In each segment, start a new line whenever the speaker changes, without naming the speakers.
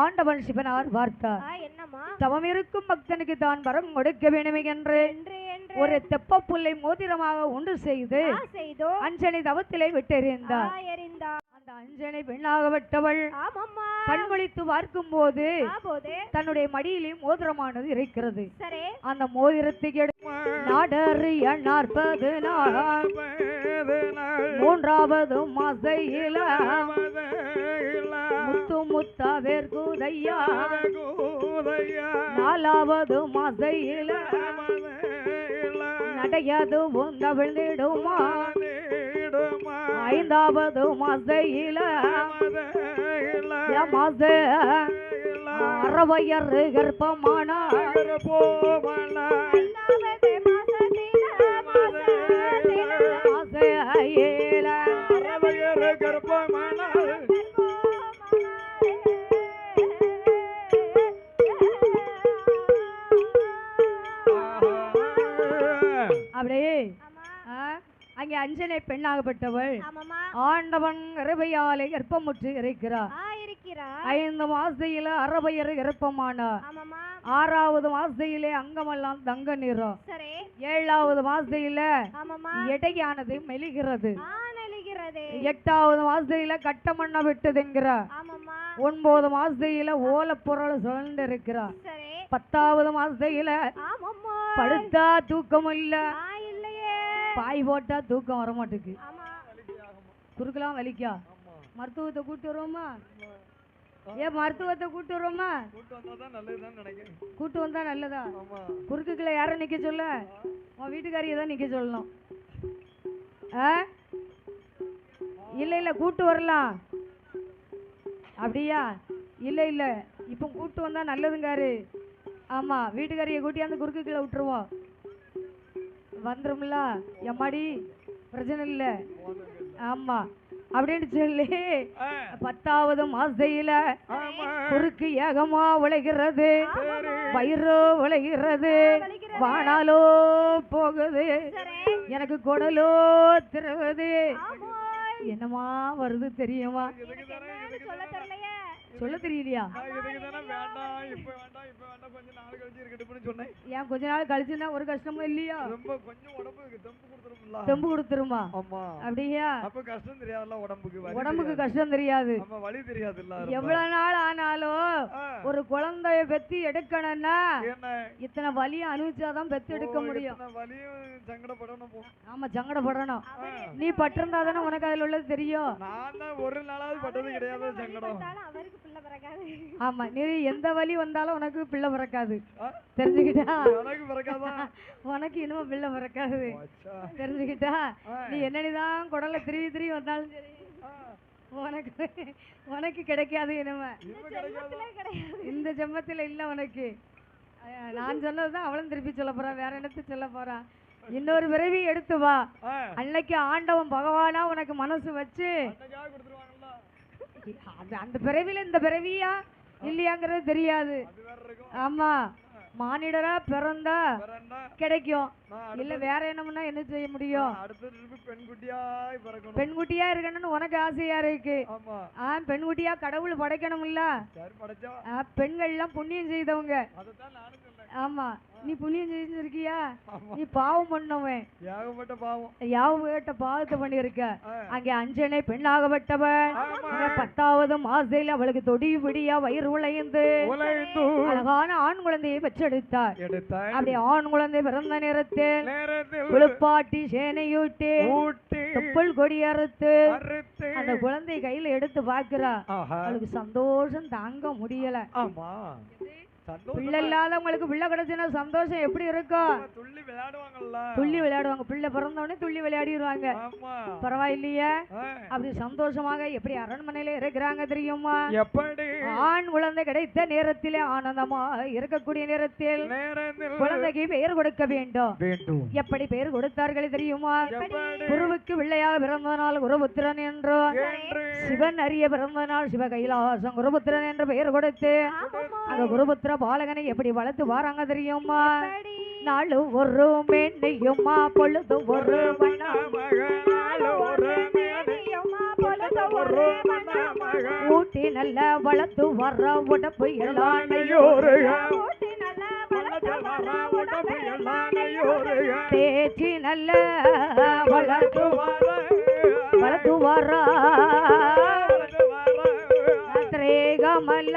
ஆண்டவன் சிவனார் வார்த்தார், தவம் இருக்கும் பக்தனுக்கு தான் வரம் கொடுக்க வேண்டும் என்று ஒரு தெப்ப புல்லை மோதிரமாக ஒன்று செய்து அஞ்சனை தவத்திலே விட்டெறிந்தார். அந்த அஞ்சனை பெண்ணாகப்பட்டவள் கண்மொழித்து பார்க்கும் போது தன்னுடைய மடியிலே மோதிரமானது இருக்கிறது. அந்த மோதிரத்தை நாடறிய 40 நாள் 3வது மாசையில முத்து முத்தா வேர்குதையா 4வது மாசையில நடையாது உந்தவிழ்ந்திடுமா 5வது மாசையில மாச அறவையறு கர்ப்பமான அப்படியே அங்கே அஞ்சனை பெண்ணாகப்பட்டவள் ஆண்டவன் இரவையாலே கர்ப்பமுற்று இருக்கிறார். 5 மாசையில அறவையறு கர்ப்பமானார். 6வது மாசையிலே அங்கமெல்லாம் தங்க நிறம். 7வது மாசையில எடையானது மெலிகிறது. 8வது மாசையில கட்டமண்ண விட்டுதுங்கிறார். 9 மாசையில ஓல பொருள் சுழண்டு இருக்கிறார். 10வது மாசையில படுத்தா தூக்கம் இல்ல, பாய் போட்டா தூக்கம் வர மாட்டேங்குது, குறுக்கலாம் வலிக்கா. மருத்துவத்தை கூட்டு வருவோமா? ஏன் மருத்துவத்தை கூட்டு வருவோமா? கூட்டு வந்தா நல்லதா? குறுக்குகளை யார நிக்க சொல்ல? உன் வீட்டுக்காரியை தான் நிக்க சொல்லணும். இல்ல இல்ல கூட்டு வரலாம். அப்படியா? இல்ல இல்ல இப்ப கூட்டு வந்தா நல்லதுங்காரு. ஆமா, வீட்டுக்காரியை கூட்டியாந்து குறுக்குகளை விட்டுருவோம். வந்துரும்ல எம்மாடி, பிரச்சனை இல்ல. ஆமா அப்படின்னு சொல்லி 10வது மாசையில குறுக்கு ஏகமா உழைகிறது, வயிறு உழைகிறது, வானாலோ போகுது, எனக்கு குடலோ திருவது, என்னமா வருது தெரியுமா? சொல்ல தெரியலையா? ஏன் கொஞ்ச நாள் கழிச்சுன்னா ஒரு கஷ்டமும் இல்லையா? தெம்பு கொடுத்துருமா? அப்படியா? உடம்புக்கு கஷ்டம் தெரியாது, எவ்வளவு நாள் ஆனாலும் ஒரு குழந்தைய பெத்து எடுக்கணும்னா இத்தனை வலியை அனுபவிச்சாதான் பெத்து எடுக்க முடியும். ஆமா சங்கடப்படணும். நீ பட்டிருந்தா தானே உனக்கு அதுல உள்ளது தெரியும்.
ஒரு நாளாவது பட்டது கிடையாது சங்கடம்.
ஆமா, நீ எந்த வலி வந்தாலும் உனக்கு பிள்ளை பிறக்காது, தெரிஞ்சுக்கிட்டா? உனக்கு இனிமே பிள்ளை பிறக்காது, தெரிஞ்சுக்கிட்டா? நீ என்னதான் குடல திருவி வந்தாலும் சரி உனக்கு கிடைக்காது. இனிமே இந்த ஜென்மத்துல இல்ல உனக்கு. நான் சொன்னதுதான் அவளும் திருப்பி சொல்ல போறா, வேற என்னத்து சொல்ல போறா? இன்னொரு பிறவி எடுத்து வா, அன்னைக்கு ஆண்டவன் பகவானா உனக்கு மனசு வச்சு அந்த பிறவில இந்த பிறவியா இல்லையாங்கிறது தெரியாது. ஆமா, மானிடரா பிறந்தா கிடைக்கும், இல்ல வேற என்னம்னா என்ன செய்ய முடியும்? பெண்குட்டியா இருக்கணும்னு உனக்கு ஆசையா இருக்கு. பெண்குட்டியா கடவுள் படைக்கணும் இல்ல? பெண்கள் எல்லாம் புண்ணியம் செய்தவங்க. ஆமா, நீ புண்ணியம் செஞ்சிருக்கியா? நீ பாவம் பண்ணவன், யாவட்ட பாவத்தை பண்ணிருக்க. அங்கே அஞ்சனை பெண்ணாகப்பட்டவன் 10வது மாசையில் அவளுக்கு தொடி பிடியா வயிறு உழைந்து அழகான ஆண் குழந்தையை பெற்றெடுத்தார். அப்படி ஆண் குழந்தை பிறந்த நேரத்தில் குளிப்பாட்டி சேனையூட்டி தொப்புள் கொடி அறுத்து அந்த குழந்தை கையில எடுத்து பாக்குறா. அவளுக்கு சந்தோஷம் தாங்க முடியல. பிள்ளை இல்லாதவங்களுக்கு பிள்ளை கிடைச்சுன்னா சந்தோஷம் எப்படி இருக்கும்? துள்ளி விளையாடுவாங்க. பிள்ளை பிறந்தவொடனே துள்ளி விளையாடிடுவாங்க. பரவாயில்லையே, அப்படி சந்தோஷமாக எப்படி அரண்மனையில இருக்கிறாங்க தெரியுமா? ஆண் குழந்தை கிடைத்த நேரத்திலே ஆனந்தமா இருக்கக்கூடிய நேரத்தில் குழந்தைக்கு பெயர் கொடுக்க வேண்டும். எப்படி பெயர் கொடுத்தார்கள் தெரியுமா? குருவுக்கு பிள்ளையாக பிறந்த நாள் குருபுத்திரன் என்றோ, சிவன் அறிய பிறந்த நாள் சிவ கைலாசம் குருபுத்திரன் என்று பெயர் கொடுத்து அந்த குருபுத்திர பாலகனை எப்படி வளர்த்து வாராங்க தெரியுமா? நாலு ஒரு மேன்னையுமா பொழுது ஒரு ஊட்டி நல்ல வளர்த்து வர்ற உடம்பு எல்லாம் தேச்சி நல்ல வளர்த்து வர்ற திரேகமல்ல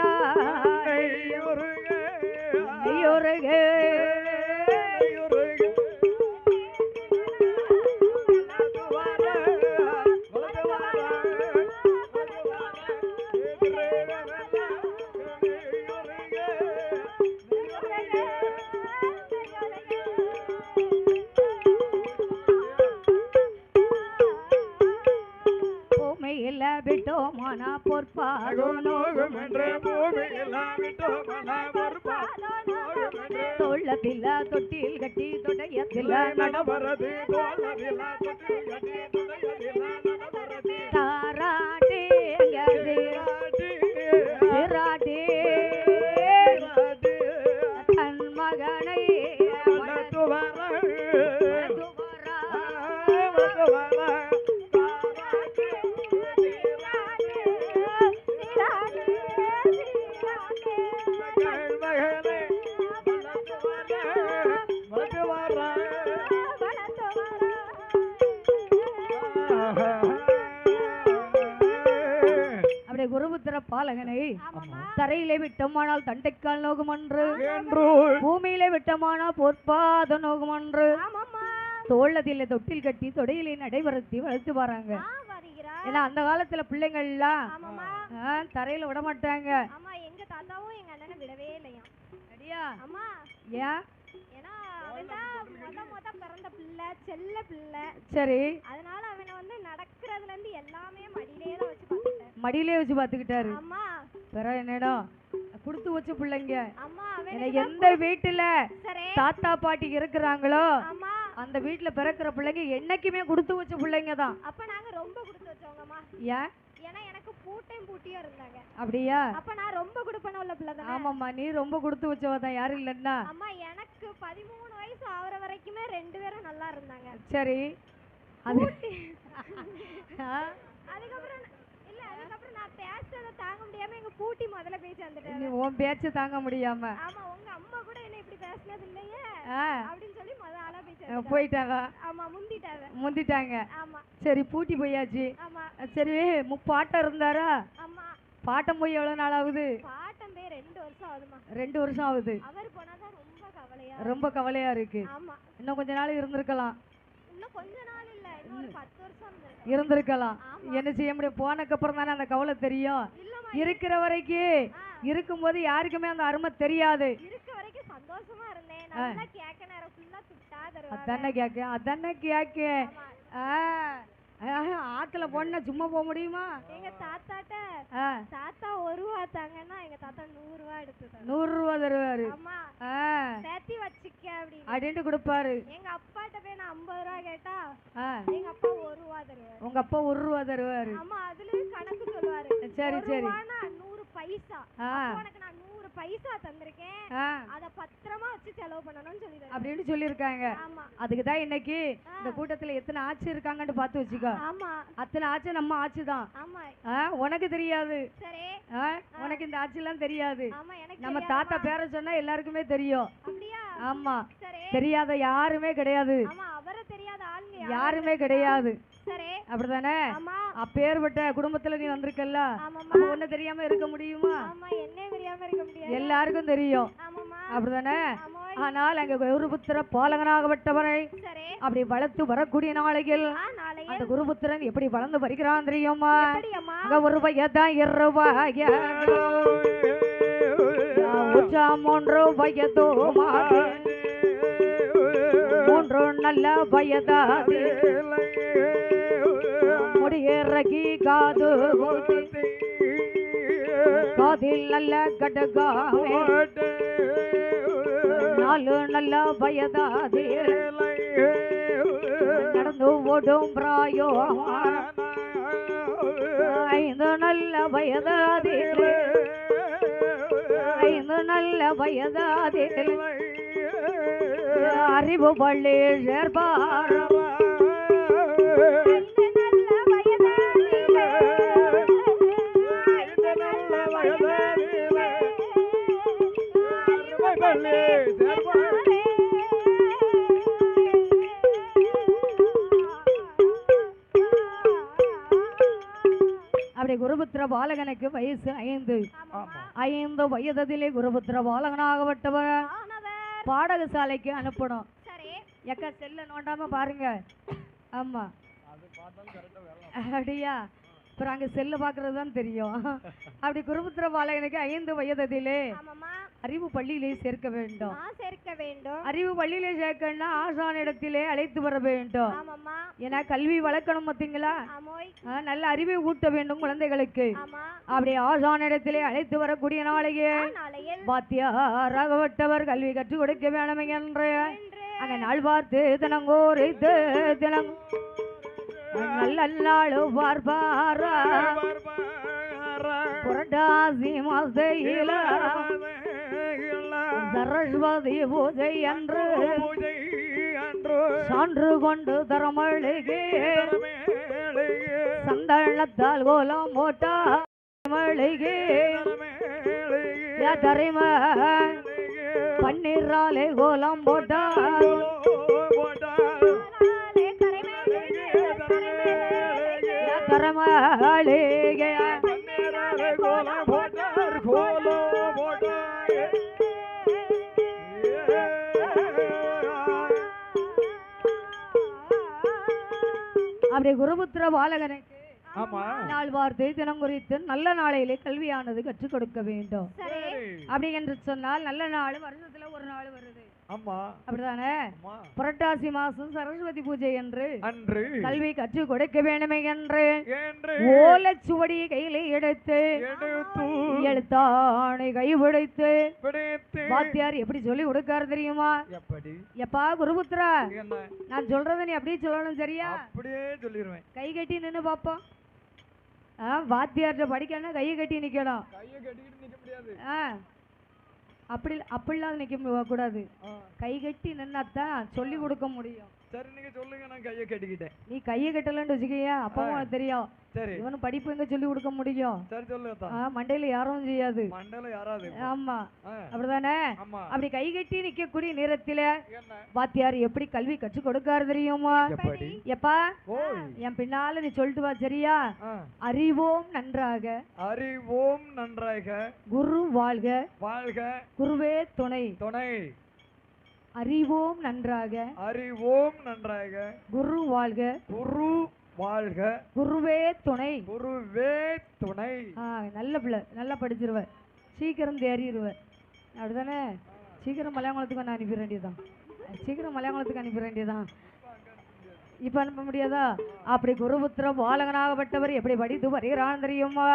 பூமியில விட்டோமான பொற்பாதோனோகும் என்று தொள்ளத்தில தொட்டில் கட்டி தொடையத்தில தாராட்டே சிராட்டே தன் மகனை குருபுத்திர பாலகனை தரையிலே விட்டமானால் தண்டைக்கால் நோகும் என்று பூமியிலே விட்டமானால் பொற்பாத நோகும் என்று தோளத்தில தொட்டில் கட்டி தொடையிலே நடைபெறுத்தி வளர்த்து வராங்க. ஏன்னா அந்த காலத்துல பிள்ளைங்கள் எல்லாம் தரையில விட மாட்டாங்க.
எங்க தாத்தாவும் எங்க அண்ணனை விடவே இல்லையா.
ஏன்?
பிறந்த பிள்ளை செல்ல பிள்ளை.
சரி.
அதனால அவனை வந்து நடக்கிறதுல இருந்து எல்லாமே மடியிலே தான் வச்சு பார்த்துட்டாரு.
மடியிலே வச்சு பார்த்துக்கிட்டாரு.
அம்மா
பிற என்னடா குடுத்து வச்ச பிள்ளைங்க.
அம்மா
எந்த வீட்டுல தாத்தா பாட்டி இருக்கிறாங்களோ அந்த வீட்டுல பிறக்கிற பிள்ளைங்க என்னைக்குமே குடுத்து வச்ச பிள்ளைங்க தான்.
அப்ப நாங்க ரொம்ப குடுத்து வச்சவங்கம்மா.
ஏன்?
ஏன்னா எனக்கு பூட்டியும் இருந்தாங்க.
அப்படியா?
அப்ப நான் ரொம்ப குடுப்பன உள்ள பிள்ளை தான்.
ஆமாம்மா, நீ ரொம்ப குடுத்து வச்சவ தான். யாரும் இல்லன்னா?
அம்மா எனக்கு 13 வயசு ஆவற வரைக்குமே 2 பேரும் நல்லா இருந்தாங்க.
சரி.
அதுக்கப்புறம் நான் பேச்சத தாங்க முடியாம எங்க பூட்டி முதல்ல பேச்சு வந்துட்டாரு.
நீ உன் பேச்ச தாங்க முடியாம?
ஆமா, உங்க அம்மா கூட என்ன இப்படி பேசினது இல்லையே அப்படினு சொல்லி முதல்ல பேச்சு
போயிட்டாங்க.
ஆமா,
முந்திட்டாங்க.
ஆமா.
சரி, பூட்டி போயாச்சு.
ஆமா.
சரி, முப்பாட்டம் இருந்தாரா?
ஆமா.
பாட்டம் போய் எவ்வளவு நாள் ஆகுது?
பாட்டம் போய் 2 வருஷம் ஆகுதுமா.
2 வருஷம் ஆகுது.
அவர் போனதா
ரொம்ப கவலையா இருக்கு.
ஆமா.
இன்னும் கொஞ்ச நாள் இருந்திருக்கலாம்.
இன்னும் கொஞ்ச நாள் இல்ல, இன்னும் 10 வருஷம்
இருந்திருக்கலாம். என்ன செய்ய முடியும்? போனக்கு அப்புறம் தானே அந்த கவலை தெரியும். இருக்கிற வரைக்கும் இருக்கும்போது யாருக்குமே அந்த அருமை தெரியாது.
இருக்க வரைக்கும் சந்தோஷமா இருந்தேன். நல்லா கேக்க நேரம் ஃபுல்லா சுட்டா தருவாங்க.
அதானே கேக்க. ஆத்துல போனா சும்மா போக முடியுமா?
எங்க தாத்தாட்ட தாத்தா 1 ரூபா தாங்கன்னா எங்க தாத்தா 100 ரூபா எடுத்துட்டாரு.
100 ரூபா தருவாரு.
ஆமா. சேர்த்தி வச்சுக்க
அப்படின்ட்டு கொடுப்பாரு.
எங்க அப்பாட்ட போய் நான் 50 ரூபா கேட்டா எங்க அப்பா 1 ரூபா தருவாரு.
உங்க அப்பா 1 ரூபா தருவாரு.
ஆமா, அதுலயும் கணக்கு சொல்லுவாரு.
சரி சரி.
100 பைசா. உனக்கு நான் 100 பைசா தந்திருக்கேன், அத பத்திரமா வச்சு செலவு பண்ணணும்னு சொல்லிருக்காங்க.
அப்படின்னு சொல்லிருக்காங்க.
ஆமா.
அதுக்கு தான் இன்னைக்கு இந்த கூட்டத்துல எத்தனை ஆட்சி இருக்காங்கன்னு பார்த்து வச்சுக்கோ.
ஆமா.
அத்தனை ஆட்சி நம்ம ஆட்சி தான்.
ஆமா.
உனக்கு தெரியாது.
சரி.
உனக்கு இந்த ஆட்சி எல்லாம் தெரியாது.
ஆமா, எனக்கு
நம்ம தாத்தா பேரை சொன்னா எல்லாருக்குமே தெரியும்.
அப்படியா?
ஆமா.
சரி.
தெரியாத யாருமே கிடையாது.
ஆமா, அவரை தெரியாத ஆளுங்க
யாருமே கிடையாது.
சரி.
அப்படிதானே?
ஆமா.
அப்பேர்பட்ட குடும்பத்துல நீ வந்திருக்கல்ல,
அப்ப
ஒண்ணு தெரியாம இருக்க முடியுமா?
ஆமா, என்ன தெரியாம இருக்க முடியாது.
எல்லாருக்கும் தெரியும்.
ஆமாமா.
அப்படிதானே? ஆனால் அங்க குருபுத்திர பாலகனாகப்பட்டவரை அப்படி வளர்த்து வரக்கூடிய நாளையில் அந்த குருபுத்திரன் எப்படி வளர்ந்து வருகிறான் தெரியுமா? அங்க 1 வயதா 2 வயது 3 வயதோ 3 நல்ல வயதாது முடியறகி காது காதில் நல்ல கடகாவே 4 நல்ல வயதாது நடந்து ஓடும் பிராயோ 5 நல்ல வயதாது 5 நல்ல வயதாது அறிவு பள்ளி சேர்பார்
பள்ளி சேர்ப்பாரே.
அப்படி குருபுத்திர பாலகனுக்கு வயசு 5.
ஆமாம்மா.
5 வயதிலே குருபுத்திர பாலகனாகப்பட்டவர்
ஆனவர்.
பாடகசாலைக்கு அனுப்பணும்.
சரி.
எக்கா செல்ல நோண்டாம பாருங்க. ஆமா
அது பார்த்தாலும் கரெக்டா வேலை.
அப்படியா? அப்புறம் அங்க செல்ல பாக்குறது தான் தெரியும். அப்படி குருபுத்திர பாலகனுக்கு 5 வயதிலே
ஆமாம்மா.
அறிவு பள்ளியிலே சேர்க்க வேண்டும்.
சேர்க்க வேண்டும்.
அறிவு பள்ளியிலே சேர்க்கணும்னா ஆசான் இடத்திலே அழைத்து வர வேண்டும்.
ஆமாம்மா.
ஏன்னா கல்வி வளர்க்கணும் பார்த்தீங்களா?
ஆமோய்.
நல்ல அறிவை ஊட்ட வேண்டும் குழந்தைகளுக்கு.
ஆமா.
அப்படி ஆசான் இடத்திலே அழைத்து வரக்கூடிய நாளையே
நாளையில்
வாத்தியாராகப்பட்டவர் கல்வி கற்றுக் கொடுக்க வேண்டும் என்று அங்க நாள் பார்த்து தினங்கோரித்து தினம் நல்ல நாள் பார்ப்பாரா புரட்டாசி மாசையில சரஸ்வதி பூஜை அன்று சான்று கொண்டு தரமளிகே சந்தனத்தால் கோலம் போட்டா மளிகே தரிம பன்னீராலே கோலம் போட்டா தரமளிகே அப்படி குருபுத்திர பாலகனுக்கு நாள் வார்த்தை தினம் குறித்து நல்ல நாளையிலே கல்வியானது கற்றுக் கொடுக்க வேண்டும். அப்படி என்று சொன்னால் நல்ல நாள் வருஷத்துல ஒரு நாள் வருது. அப்படிதானே? புரட்டாசி மாசம் சரஸ்வதி பூஜை என்று கல்வி கற்றுக் கொடுக்க வேண்டுமே என்று ஓலைச்சுவடியை கையில எடுத்து எழுத்தாணை கைபிடித்து வாத்தியார் எப்படி சொல்லி கொடுக்காரு தெரியுமா? எப்பா குருபுத்திரா, நான் சொல்றத நீ அப்படியே சொல்லணும், சரியா?
அப்படியே சொல்லிடுவேன்.
கை கட்டி நின்னு பாப்போம். வாத்தியார்ட்ட படிக்கணும்னா கையை கட்டி நிக்கணும்.
கையை கட்டிக்கிட்டு நிக்க முடியாது.
அப்படிலாம் நிக்க கூடாது. கை கட்டி நின்னாதான் சொல்லி கொடுக்க முடியும்.
சரி, நீங்க சொல்லுங்க, நான் கையை கட்டிக்கிட்டேன்.
நீ கையை கட்டலன்னு வச்சுக்கியா அப்பவும் உனக்கு தெரியும்.
சரி,
இவனு படிப்பு எங்க சொல்லி கொடுக்க முடியும்?
சரி சொல்லுங்க.
மண்டையில யாரும் செய்யாது.
மண்டையில யாராவது?
ஆமா, அப்படிதானே? அப்படி கை கட்டி நிக்கக்கூடிய நேரத்துல வாத்தியார் எப்படி கல்வி கற்றுக் கொடுக்காரு தெரியுமா? எப்பா என் பின்னால நீ சொல்லிட்டு வா, சரியா? அறிவோம் நன்றாக,
அறிவோம் நன்றாக,
குரு வாழ்க,
வாழ்க,
குருவே துணை,
துணை.
அறிவோம் நன்றாக,
அறிவோம் நன்றாக,
குரு வாழ்க,
குரு வாழ்க,
குருவே துணை,
குருவே துணை.
நல்ல பிள்ளை, நல்லா படிச்சிருவ, சீக்கிரம் தேறிடுவ, அப்படிதானே? சீக்கிரம் மலையாளத்துக்கு நான் அனுப்பி வேண்டியதான். சீக்கிரம் மலையாளத்துக்கு அனுப்பி வேண்டியதான். இப்ப அனுப்ப முடியாதா? அப்படி குருபுத்திர பாலகனாகப்பட்டவர் எப்படி படித்து வருகிறான் தெரியுமா?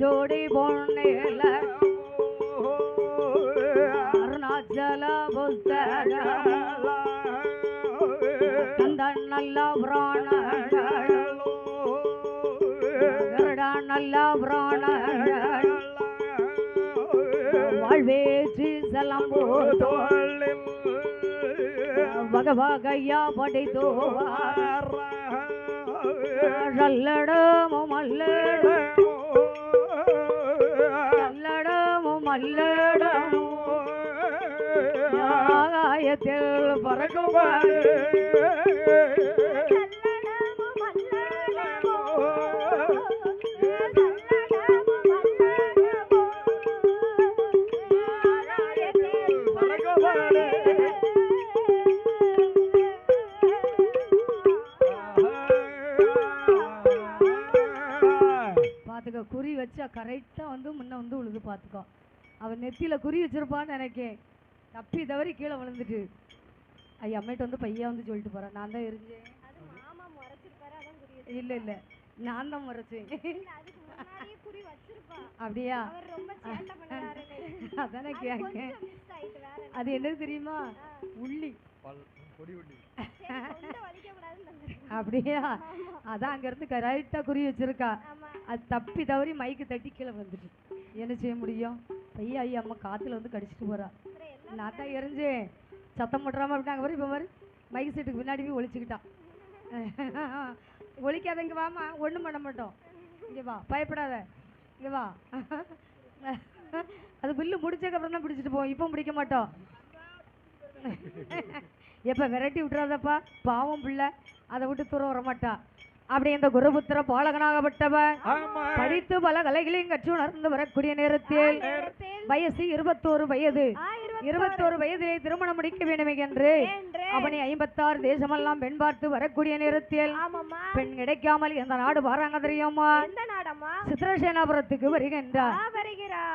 ஜோடி பொன்னில அருணாச்சல புஸ்தக அந்த நல்ல புராணங்கள் நல்ல புராணங்கள் வாழ்வேற்றி செலம்போ வகை வகையா படித்தோ நல்லடமும் அல்லடமும் அல்லடமும் ஆகாயத்தில் பறக்கும் பாத்துக்க. குறி வச்சா கரெக்டா வந்து முன்ன வந்து உழுது பாத்துக்கோ. அவன் நெத்தியில குறி வச்சிருப்பான்னு நினைக்கேன், தப்பி தவறி கீழே விழுந்துட்டு ஐயா அம்மையிட்ட வந்து பையன் வந்து சொல்லிட்டு போறேன், நான் தான் இருந்தேன். இல்ல இல்ல, நான் தான் முறைச்சேன். அப்படியா? அதானே கேட்கேன். அது என்ன தெரியுமா? உள்ளி. அப்படியா? அதான் அங்க இருந்து கரெக்டா குறி வச்சிருக்கா. அது தப்பி தவறி மைக்கு தட்டி கீழே வந்துட்டு என்ன செய்ய முடியும்? ஐயா ஐயா அம்மா காத்துல வந்து கடிச்சிட்டு போறா. நான் தான் எரிஞ்சேன், சத்தம் போட்டுறாம அப்படின்னாங்க. பாரு இப்ப பாரு, மைக் செட்டுக்கு பின்னாடி போய் ஒழிச்சுக்கிட்டான். ஒழிக்காதங்க வாமா, ஒண்ணும் பண்ண மாட்டோம். இங்க வா, பயப்படாத, இங்க வா. அது பில்லு முடிச்சதுக்கு அப்புறம் தான் பிடிச்சிட்டு போவோம், இப்போ பிடிக்க மாட்டோம். எப்ப விரட்டி விட்டுறாதப்பா, பாவம் பிள்ளை, அதை விட்டு தூர வர மாட்டா. அப்படி இந்த குருபுத்திர பாலகனாகப்பட்டவன் படித்து பல கலைகளையும் கற்று உணர்ந்து வரக்கூடிய நேரத்தில் வயசு 21 வயது. 21 வயதிலே திருமணம் முடிக்க வேண்டுமே என்று அவனை 56 தேசமெல்லாம் பெண் பார்த்து வரக்கூடிய நேரத்தில் பெண் கிடைக்காமல் எந்த நாடு வராங்க தெரியுமா? சித்திரசேனாபுரத்துக்கு வருகின்றார்.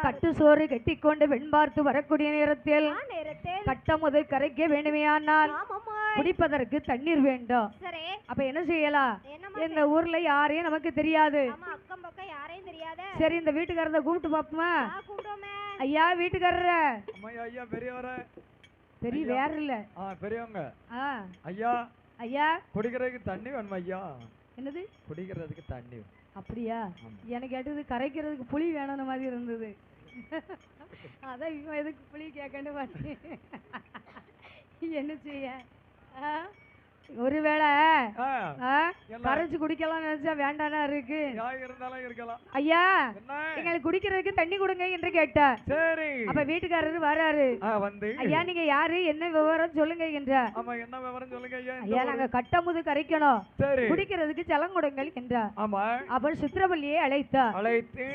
கட்டு சோறு கட்டிக்கொண்டு பெண் பார்த்து வரக்கூடிய நேரத்தில் கட்டமுது கரைக்க வேண்டுமையானால் குடிப்பதற்கு தண்ணீர் வேண்டும். அப்ப என்ன செய்யலாம்? இந்த ஊர்ல யாரையும் நமக்கு தெரியாது. சரி, இந்த வீட்டுக்காரத கூப்பிட்டு பாப்போமா? ஐயா வீட்டுக்காரர.
ஐயா பெரியவர.
பெரிய வேற இல்ல,
பெரியவங்க. ஐயா
ஐயா
குடிக்கிறதுக்கு தண்ணி வேணுமா ஐயா?
என்னது
குடிக்கிறதுக்கு தண்ணி?
அப்படியா? எனக்கு கேட்டது கரைக்கிறதுக்கு புளி வேணும்னு மாதிரி இருந்தது. அதான் இவன் எதுக்கு புளி கேட்கணும் மாட்டேன். என்ன செய்ய? ஒருவேளை கரைச்சு குடிக்கலாம் நினைச்சா வேண்டானா இருக்கு. ஐயா எங்களுக்கு குடிக்கிறதுக்கு தண்ணி கொடுங்க என்று கேட்டா.
சரி,
அப்ப வீட்டுக்காரரு வராரு. வந்து ஐயா நீங்க யாரு, என்ன விவரம் சொல்லுங்க என்றார்.
என்ன விவரம் சொல்லுங்க ஐயா?
ஐயா நாங்க கட்டமுது கரைக்கணும், குடிக்கிறதுக்கு ஜலம் கொடுங்கள் என்றார். அவர் சித்திரவள்ளியை அழைத்து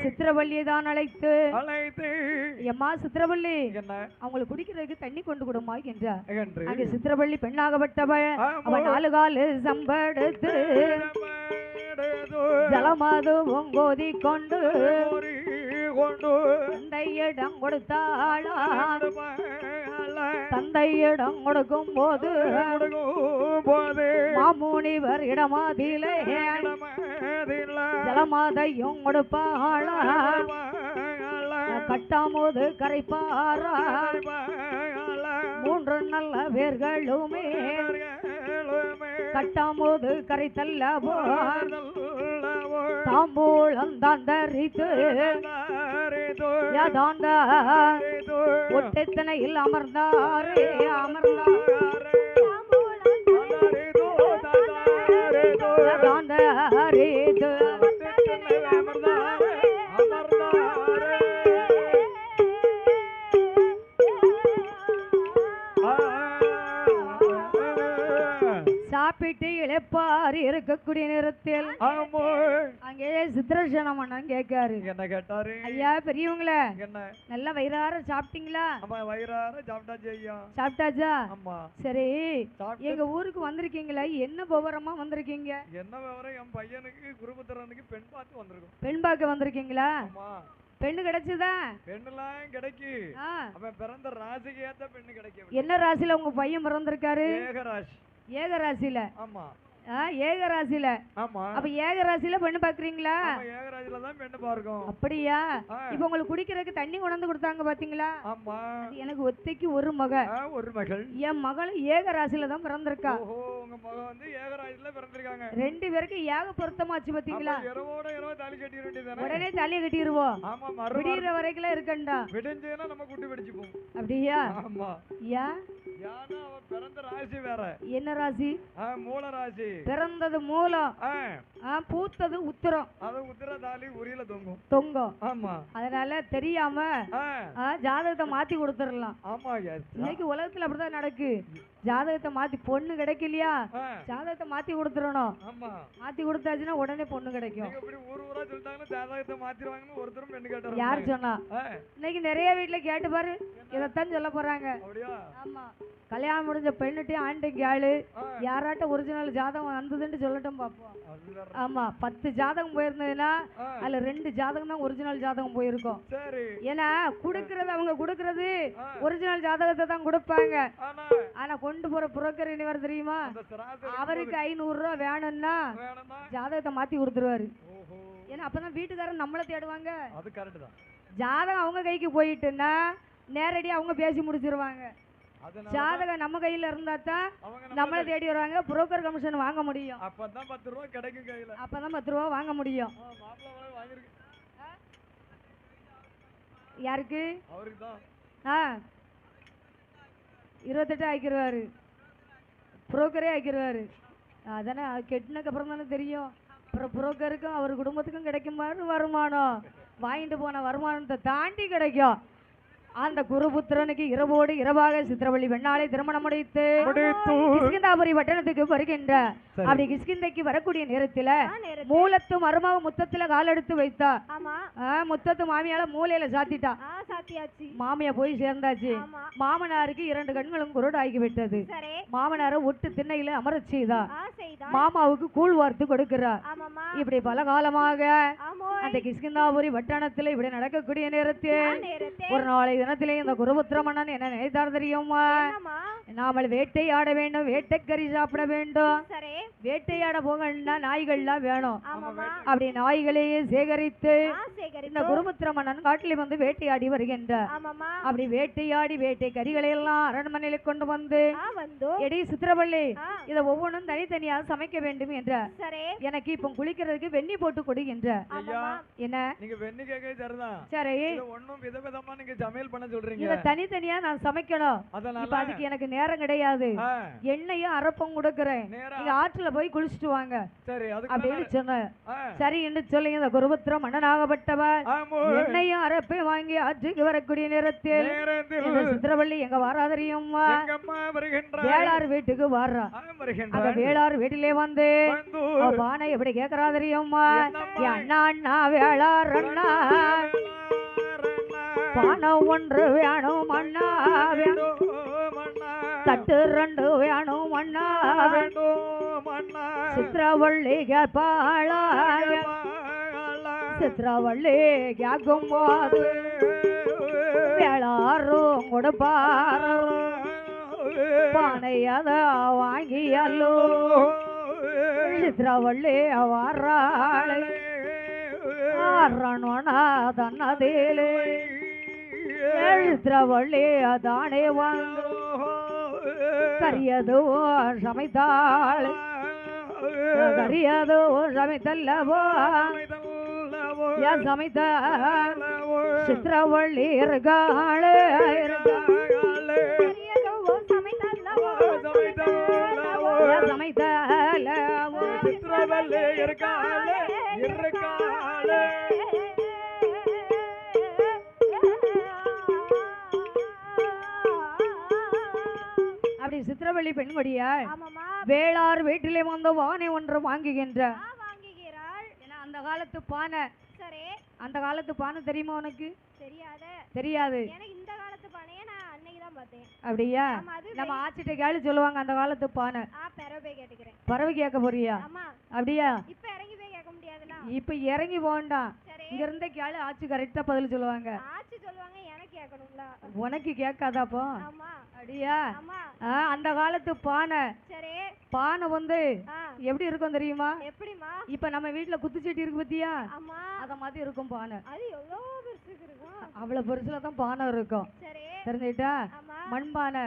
சித்திரவள்ளியை தான் அழைத்து எம்மா சித்திரவள்ளி அவங்களுக்கு குடிக்கிறதுக்கு தண்ணி கொண்டு கொடுமா என்றார். அங்கே சித்திரவள்ளி பெண்ணாகப்பட்டவள் அவன் 4 காலு சம்படுத்து ஜலமாது பொங்கோதி கொண்டு தந்தையிடம் கொடுத்தாளா. தந்தையிடம் கொடுக்கும் போது மாமுனிவர் இடமாதிலே ஜலமாதையும் கொடுப்பாளா. கட்டாமோது கரைப்பாரா 3 நல்ல வேர்களுமே கட்டாமோது கரைத்தல்ல தாம்பூலம் தான் தரித்து ஒட்டெத்தனையில் அமர்ந்தாரே சாப்பிட்டு இழைப்பார் இருக்கக்கூடிய நேரத்தில் அங்கே சித்திரசேன மன்னன் கேட்காரு.
என்ன கேட்டாரு?
ஐயா பெரியவங்கள நல்லா வயிறார சாப்பிட்டீங்களா?
வயிறார சாப்பிட்டாச்சு ஐயா.
சாப்பிட்டாச்சா? சரி, எங்க ஊருக்கு வந்திருக்கீங்களா? என்ன விவரமா வந்திருக்கீங்க?
என்ன விவரம்? என் பையனுக்கு குருபுத்திரனுக்கு பெண் பார்த்து வந்திருக்கோம்.
பெண் பார்க்க வந்திருக்கீங்களா? பெண்ணு கிடைச்சதா?
பெண்ணெல்லாம் கிடைக்கு. அவன் பிறந்த ராசிக்கு ஏத்த பெண்ணு கிடைக்கும்.
என்ன ராசியில உங்க பையன் பிறந்திருக்காரு?
ஏகராசி.
ஏகராசியில?
ஆமா.
ஏகராசியில?
ஆமா.
அப்ப ஏகராசியில பெண்ணு பாக்குறீங்களா?
ஏகராசியில தான் பெண்ணு பார்க்கும்.
அப்படியா? இப்ப உங்களுக்கு குடிக்கிறதுக்கு தண்ணி கொண்டு கொடுத்தாங்க பாத்தீங்களா?
ஆமா.
எனக்கு ஒத்தைக்கு ஒரு மகள். என் மகள் ஏகராசியில தான் பிறந்திருக்கா.
உங்க மகள் வந்து ஏகராசியில பிறந்திருக்காங்க.
2 பேருக்கு ஏக பொருத்தமாச்சு பாத்தீங்களா?
இரவோட இரவு தாலி கட்டி வேண்டியதானே?
உடனே தாலியை கட்டிடுவோம்.
ஆமா,
விடிற வரைக்கும் இருக்கண்டா.
விடிஞ்சேனா நம்ம குட்டி வெடிச்சு போவோம்.
அப்படியா?
ஆமா.
யானா
அவ பிறந்த ராசி வேற.
என்ன ராசி?
மூல ராசி.
பிறந்தது மூலம், பூத்தது உத்திரம்.
அது உத்திர தாலி உரியில
தொங்கும்.
ஆமா.
அதனால தெரியாம ஜாதகத்தை மாத்தி கொடுத்துடலாம்.
ஆமா.
இன்னைக்கு உலகத்துல அப்படிதான் நடக்கு. ஜாதகத்தை மாத்தி பொண்ணு கிடைக்கலையா, ஜாதகத்தை மாத்தி கொடுத்துடணும். மாத்தி கொடுத்தாச்சுன்னா உடனே பொண்ணு கிடைக்கும்.
ஜாதகத்தை மாத்திடுவாங்கன்னு ஒருத்தரும் பெண்ணு கேட்டாரு.
யாரு சொன்னா? இன்னைக்கு நிறைய வீட்டுல கேட்டு பாரு, இதைத்தான் சொல்ல போறாங்க. ஆமா, கல்யாணம் முடிஞ்ச பெண்ணுட்டே ஆண்டைக்கு ஆளு யாராட்ட ஒரிஜினல் ஜாதகம் வந்ததுன்னு சொல்லட்டும் பாப்போம். ஆமா, 10 ஜாதகம் போயிருந்ததுன்னா அதுல 2 ஜாதகம் தான் ஒரிஜினல் ஜாதகம் போயிருக்கும். ஏன்னா குடுக்கறது அவங்க குடுக்கறது ஒரிஜினல் ஜாதகத்தை தான் கொடுப்பாங்க. ஆனா கொண்டு போற புரோக்கர் என்ன தெரியுமா? அவருக்கு 500 ரூபா வேணும்னா ஜாதகத்தை மாத்தி கொடுத்துருவாரு. ஏன்னா அப்பதான் வீட்டுக்காரன் நம்மள தேடுவாங்க. ஜாதகம் அவங்க கைக்கு போயிட்டுன்னா நேரடியா அவங்க பேசி முடிச்சிருவாங்க. ஜாதகம் நம்ம கையில இருந்தா தான் நம்மள தேடி வருவாங்க. புரோக்கர் கமிஷன் வாங்க முடியும்.
அப்பதான் 10 ரூபா கிடைக்கும் கையில.
அப்பதான் 10 ரூபா வாங்க முடியும். யாருக்கு?
அவருக்கு தான்.
28 ஆக்கிடுவாரு, புரோக்கரே ஆக்கிடுவாரு. அதானே கெட்டினக்கு அப்புறம் தானே தெரியும். அப்புறம் புரோக்கருக்கும் அவர் குடும்பத்துக்கும் கிடைக்கும் வருமானம், வாங்கிட்டு போன வருமானத்தை தாண்டி கிடைக்கும். அந்த குருபுத்திரனுக்கு இரவோடு இரவாக சித்திரவள்ளி வெண்ணாலை திருமணம் முடித்து கிஷ்கிந்தாபுரி பட்டணத்துக்கு வருகின்ற. அப்படி கிஷ்கிந்தைக்கு வரக்கூடிய நேரத்துல மூலத்து மருமக முத்தத்துல கால் எடுத்து வைத்தா. முத்தத்து மாமியால மூலையில சாத்திட்டா. மாமியா போய் சேர்ந்தாச்சு. மாமனாருக்கு 2 கண்களும் குருடாகி விட்டது. மாமனார ஒட்டு திண்ணையில அமர செய்தா. மாமாவுக்கு கூழ் வார்த்து கொடுக்கிறா. இப்படி பல காலமாக அந்த கிஷ்கிந்தாபுரி பட்டணத்துல இப்படி நடக்கக்கூடிய நேரத்தில் ஒரு நாளை தினத்திலே இந்த குருபுத்திர மன்னன் என்ன நினைத்தார் தெரியுமா? நாமல் வேட்டையாட வேண்டும், வேட்டைக்கறி சாப்பிட வேண்டும். வேட்டையாட போகணும்னா நாய்கள்லாம் வேணும். அப்படி நாய்களையே சேகரித்து இந்த குருபுத்திர மன்னன் காட்டிலே வந்து வேட்டையாடி வருகின்றார். அப்படி வேட்டையாடி வேட்டை கறிகளை எல்லாம் அரண்மனையில கொண்டு வந்து எடி சித்திரவள்ளி இதை ஒவ்வொன்றும் தனித்தனியா சமைக்க வேண்டும் என்ற. எனக்கு இப்ப குளிக்கிறதுக்கு வெண்ணி போட்டு கொடுக்கின்ற. என்ன
நீங்க வெண்ணி கேட்க சரிதான்.
சரி,
ஒண்ணும் விதவிதமா நீங்க சமையல் பண்ண சொல்றீங்க.
இத தனித்தனியா நான் சமைக்கணும். இப்ப அதுக்கு எனக்கு நேரம் கிடையாது. எண்ணெயும் அரப்பம் கொடுக்கிறேன், நீங்க ஆற்றுல போய் குளிச்சுட்டு வாங்க அப்படின்னு சொன்னேன். சரி என்று சொல்லி இந்த குருபுத்திர மன்னனாகப்பட்டவர் எண்ணெயும் அரப்பையும் வாங்கி ஆற்றுக்கு வரக்கூடிய நேரத்தில் சித்திரவள்ளி எங்க வாரா தெரியுமா? வேளாறு வீட்டுக்கு வாரா. அங்க வேளாறு வீட்டிலே வந்து பானை எப்படி கேக்குறா தெரியுமா? அண்ணா அண்ணா வேளாறு அண்ணா பானம் 1 வேணும் அண்ணா, தட்டு 2 வேணும் அண்ணா. சித்திரவள்ளி கேட்பாளா? சித்திரவள்ளி கேட்கும் போது வேளாரும் கொடுப்பாரு. பானை அத வாங்கியல்லோ சித்திரவள்ளி வாராளே தன்னதேலே சித்திரவள்ளி தானே வந்து கரியதோ சமைத்தாள். கரியதோ சமைத்தல்லவோ சமைத்த சித்திரவள்ளி இருக்காளே சமைத்தல்லவோ சித்திரவள்ளி இருக்காளே இருக்காளே. சித்திரவள்ளி பெண்கொடியா வேளார் வீட்டிலே வந்து பானை 1 வாங்குகின்ற. அந்த காலத்து பானை, அந்த காலத்து பானை தெரியுமா உனக்கு? தெரியாது. அப்படியா? நம்ம ஆச்சிட்ட கேளு சொல்லுவாங்க அந்த காலத்து பானை. பறவை கேட்க போறியா? அப்படியா? இப்ப இறங்கி போண்டாம், இங்க இருந்த கேளு, ஆச்சி கரெக்டா பதில் சொல்லுவாங்க. உனக்கு கேட்காதாப்போ? அப்படியா? அந்த காலத்து பானை, பானை வந்து எப்படி இருக்கும் தெரியுமா? இப்ப நம்ம வீட்டுல குத்துச்சட்டி இருக்கு பத்தியா, அத மாதிரி இருக்கும் பானை. அவ்வளவு பெருசுலதான் பானை இருக்கும். தெரிஞ்சுட்டா? மண்பானை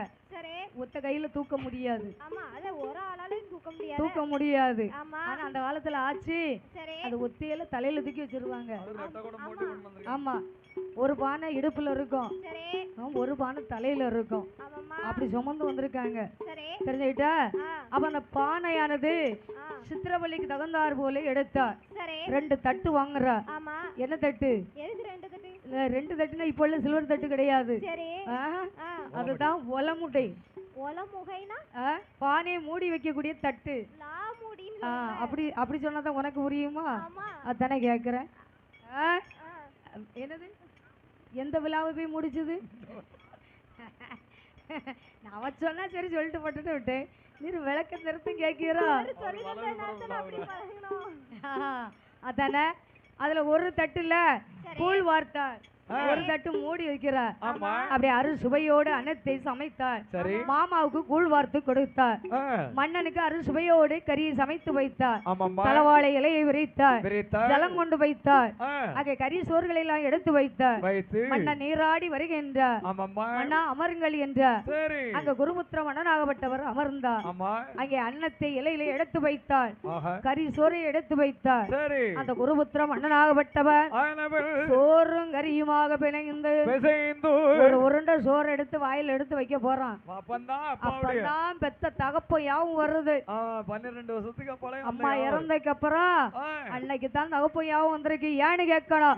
ஒத்த கையில தூக்க முடியாது, தூக்க முடியாது. ஆனா அந்த காலத்துல ஆச்சு அது ஒத்தையில தலையில தூக்கி வச்சிருவாங்க. ஆமா, ஒரு பானை இடுப்புல இருக்கும், ஒரு பானை தலையில இருக்கும். அப்படி சுமந்து வந்திருக்காங்க. தெரிஞ்சுக்கிட்டா? அப்ப அந்த பானையானது சித்திரவள்ளிக்கு தகுந்தார் போல எடுத்தா. 2 தட்டு வாங்குறா. என்ன தட்டு? 2 தட்டுனா இப்ப உள்ள சில்வர் தட்டு கிடையாது. அதுதான் ஒலமுடை. பானையை மூடி வைக்கக்கூடிய தட்டு. அப்படி அப்படி சொன்னாதான் உனக்கு புரியுமா? அதானே கேக்குறேன். என்னது? எந்த விழாவை போய் முடிச்சது? நான் சொன்னா சரி சொல்லிட்டு போட்டுட்டு விட்டேன். நீர் விளக்க நிறுத்தம் கேட்கிறா? அதானே. அதுல ஒரு தட்டுல கூழ் வார்த்தார், ஒரு தட்டு மூடி வைக்கிறார். அப்படி அருள் சுவையோடு அன்னத்தை சமைத்தார். மாமாவுக்கு கூழ் வார்த்து கொடுத்தார். மன்னனுக்கு அருள் சுவையோடு கறியை சமைத்து வைத்தார். தலவாழை இலையை விரித்தார், ஜலம் கொண்டு வைத்தார். அங்கே கறி சோறுகளை எல்லாம் எடுத்து வைத்தார். மன்னன் நீராடி வருகின்றார். மன்னா அமருங்கள் என்றார். அங்க குருபுத்திர மன்னனாகப்பட்டவர் அமர்ந்தார். அங்கே அன்னத்தை இலையில எடுத்து வைத்தார், கறி சோறை எடுத்து வைத்தார். அந்த குருபுத்திர மன்னனாகப்பட்டவர் சோறும் கரியுமா நன்றாக பிணைந்து ஒரு உருண்டை சோறு எடுத்து வாயில எடுத்து வைக்க போறான். அப்பதான் பெத்த தகப்ப யாவும் வருது.
12 வருஷத்துக்கு அப்பாலே
அம்மா இறந்ததுக்கு அப்புறம் அன்னைக்கு தான் தகப்ப யாவும் வந்திருக்கு. ஏன்னு கேட்கணும்,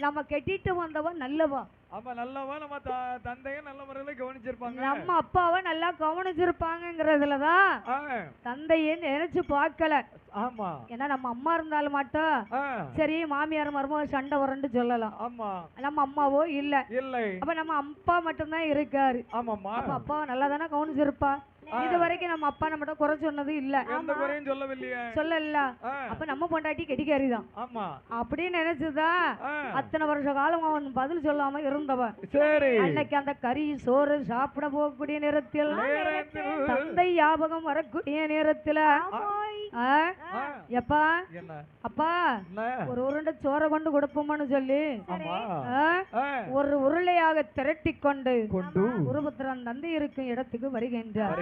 நம்ம கெட்டிட்டு வந்தவன் நல்லவா,
அப்ப நல்லவா நம்ம தந்தையை நல்ல முறையில கவனிச்சிருப்பாங்க,
நம்ம அப்பாவை நல்லா கவனிச்சிருப்பாங்கிறதுலதான் தந்தையை நினைச்சு பார்க்கல.
ஆமா,
ஏன்னா நம்ம அம்மா இருந்தாலும் மட்டும் சரி மாமியார் மருமக சண்டை வரன்னு சொல்லலாம்.
ஆமா,
நம்ம அம்மாவோ இல்ல,
அப்ப
நம்ம அப்பா மட்டும்தான் இருக்காரு.
ஆமாமா,
அப்ப அப்பாவை நல்லா தானே கவனிச்சிருப்பா. இது வரைக்கும் நம்ம அப்பா நம்மகிட்ட குறை சொன்னது இல்ல,
எந்த குறையும் சொல்லவில்லையே,
சொல்லல. அப்ப நம்ம பொண்டாட்டி கெட்டிக்காரிதான்.
ஆமா,
அப்படின்னு நினைச்சுதான் அத்தனை வருஷ காலம் அவன் பதில் சொல்லாம இருந்தவன்.
சரி,
அன்னைக்கு அந்த கறி சோறு சாப்பிட போகக்கூடிய நேரத்தில் தந்தை ஞாபகம் வரக்கூடிய நேரத்துல எப்பா அப்பா ஒரு உருண்டை சோறை கொண்டு கொடுப்போம்னு சொல்லி ஒரு உருளையாக திரட்டி கொண்டு குருபுத்திரன் தந்தை இருக்கும் இடத்துக்கு வருகின்றார்.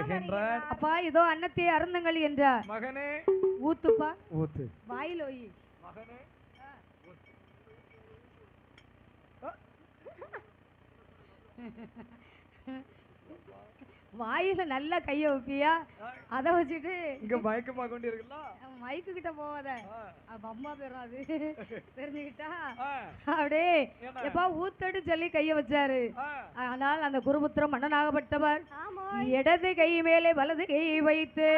அப்பா இதோ அன்னத்தை அருந்துங்கள் என்றார்.
மகனே
ஊத்துப்பா,
ஊத்து
வாயில் ஒய்.
மகனே
வாயில நல்லா கைய வைப்பியா, அதை வச்சுட்டு
இங்க மயக்கமா கொண்டு இருக்குல்ல,
மைக்கு கிட்ட போவாத, அம்மா பெறாது தெரிஞ்சுக்கிட்டா. அப்படியே எப்பா ஊத்தடி சொல்லி கைய வச்சாரு. ஆனால் அந்த குருபுத்திரம் மன்னனாகப்பட்டவர் இடது கை மேலே வலது கையை வைத்து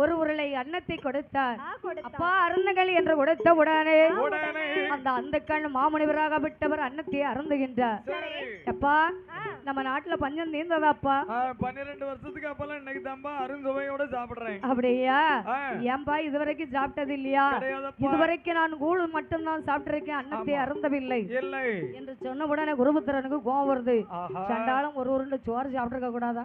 ஒரு உருளை அன்னத்தை கொடுத்தார். அப்பா அருந்துகள் என்று கொடுத்த உடனே அந்த அந்த கண் மாமுனிவராகப்பட்டவர் அன்னத்தை அருந்துகின்றார். எப்பா நம்ம நாட்டுல பஞ்சம் தீர்ந்ததாப்பா,
12 வருஷத்துக்கு அப்பெல்லாம் இன்னைக்கு தான்பா அருந்துவையோட சாப்பிடுறேன்.
அப்படியா? ஏன்பா இதுவரைக்கும் சாப்பிட்டது இல்லையா? இதுவரைக்கும் நான் கூழ் மட்டும் தான் சாப்பிட்டிருக்கேன், அன்னத்தை அருந்தவில்லை என்று சொன்ன உடனே குருபுத்திரனுக்கு கோவம் வருது. சண்டாலும் ஒரு உருண்டை சோறு சாப்பிட்டுருக்க கூடாதா?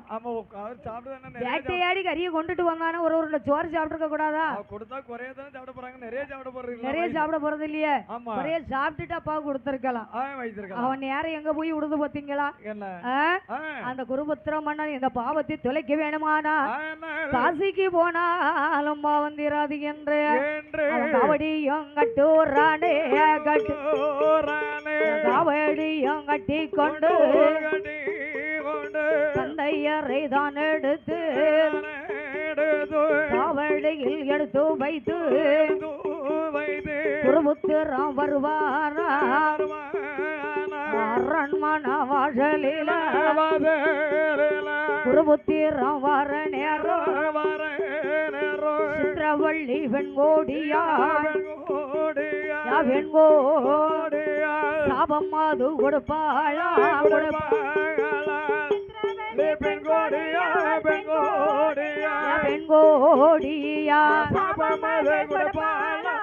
வேட்டையாடி கறியை கொண்டுட்டு வந்தானே ஒரு உருண்டை சோறு சாப்பிட்டுருக்க கூடாதா? நிறைய சாப்பிட போறது இல்லையே, நிறைய சாப்பிட்டுட்டு அப்பா கொடுத்திருக்கலாம். அவன் நேரம் எங்க போய் விடுது பாத்தீங்களா? அந்த குருபுத்திர மன்னன் இந்த பாவத்தை தொலைக்க வேணுமானா காசிக்கு போனாலும் பாவம் தீராது என்று காவடியும் கட்டூரானே காவடியும் கட்டி கொண்டு தந்தையரை தான் எடுத்து காவடியில் எடுத்து வைத்து குருபுத்திரம் வருவாரா அரண்மன வாசலில குருபுத்திரம் வர நேரம் சித்திரவள்ளி வெண்கோடியா வெண்கோடியா சாபம் அது கொடுப்பாளா வெண்கோடியா சாபம் அது கொடுப்பாளா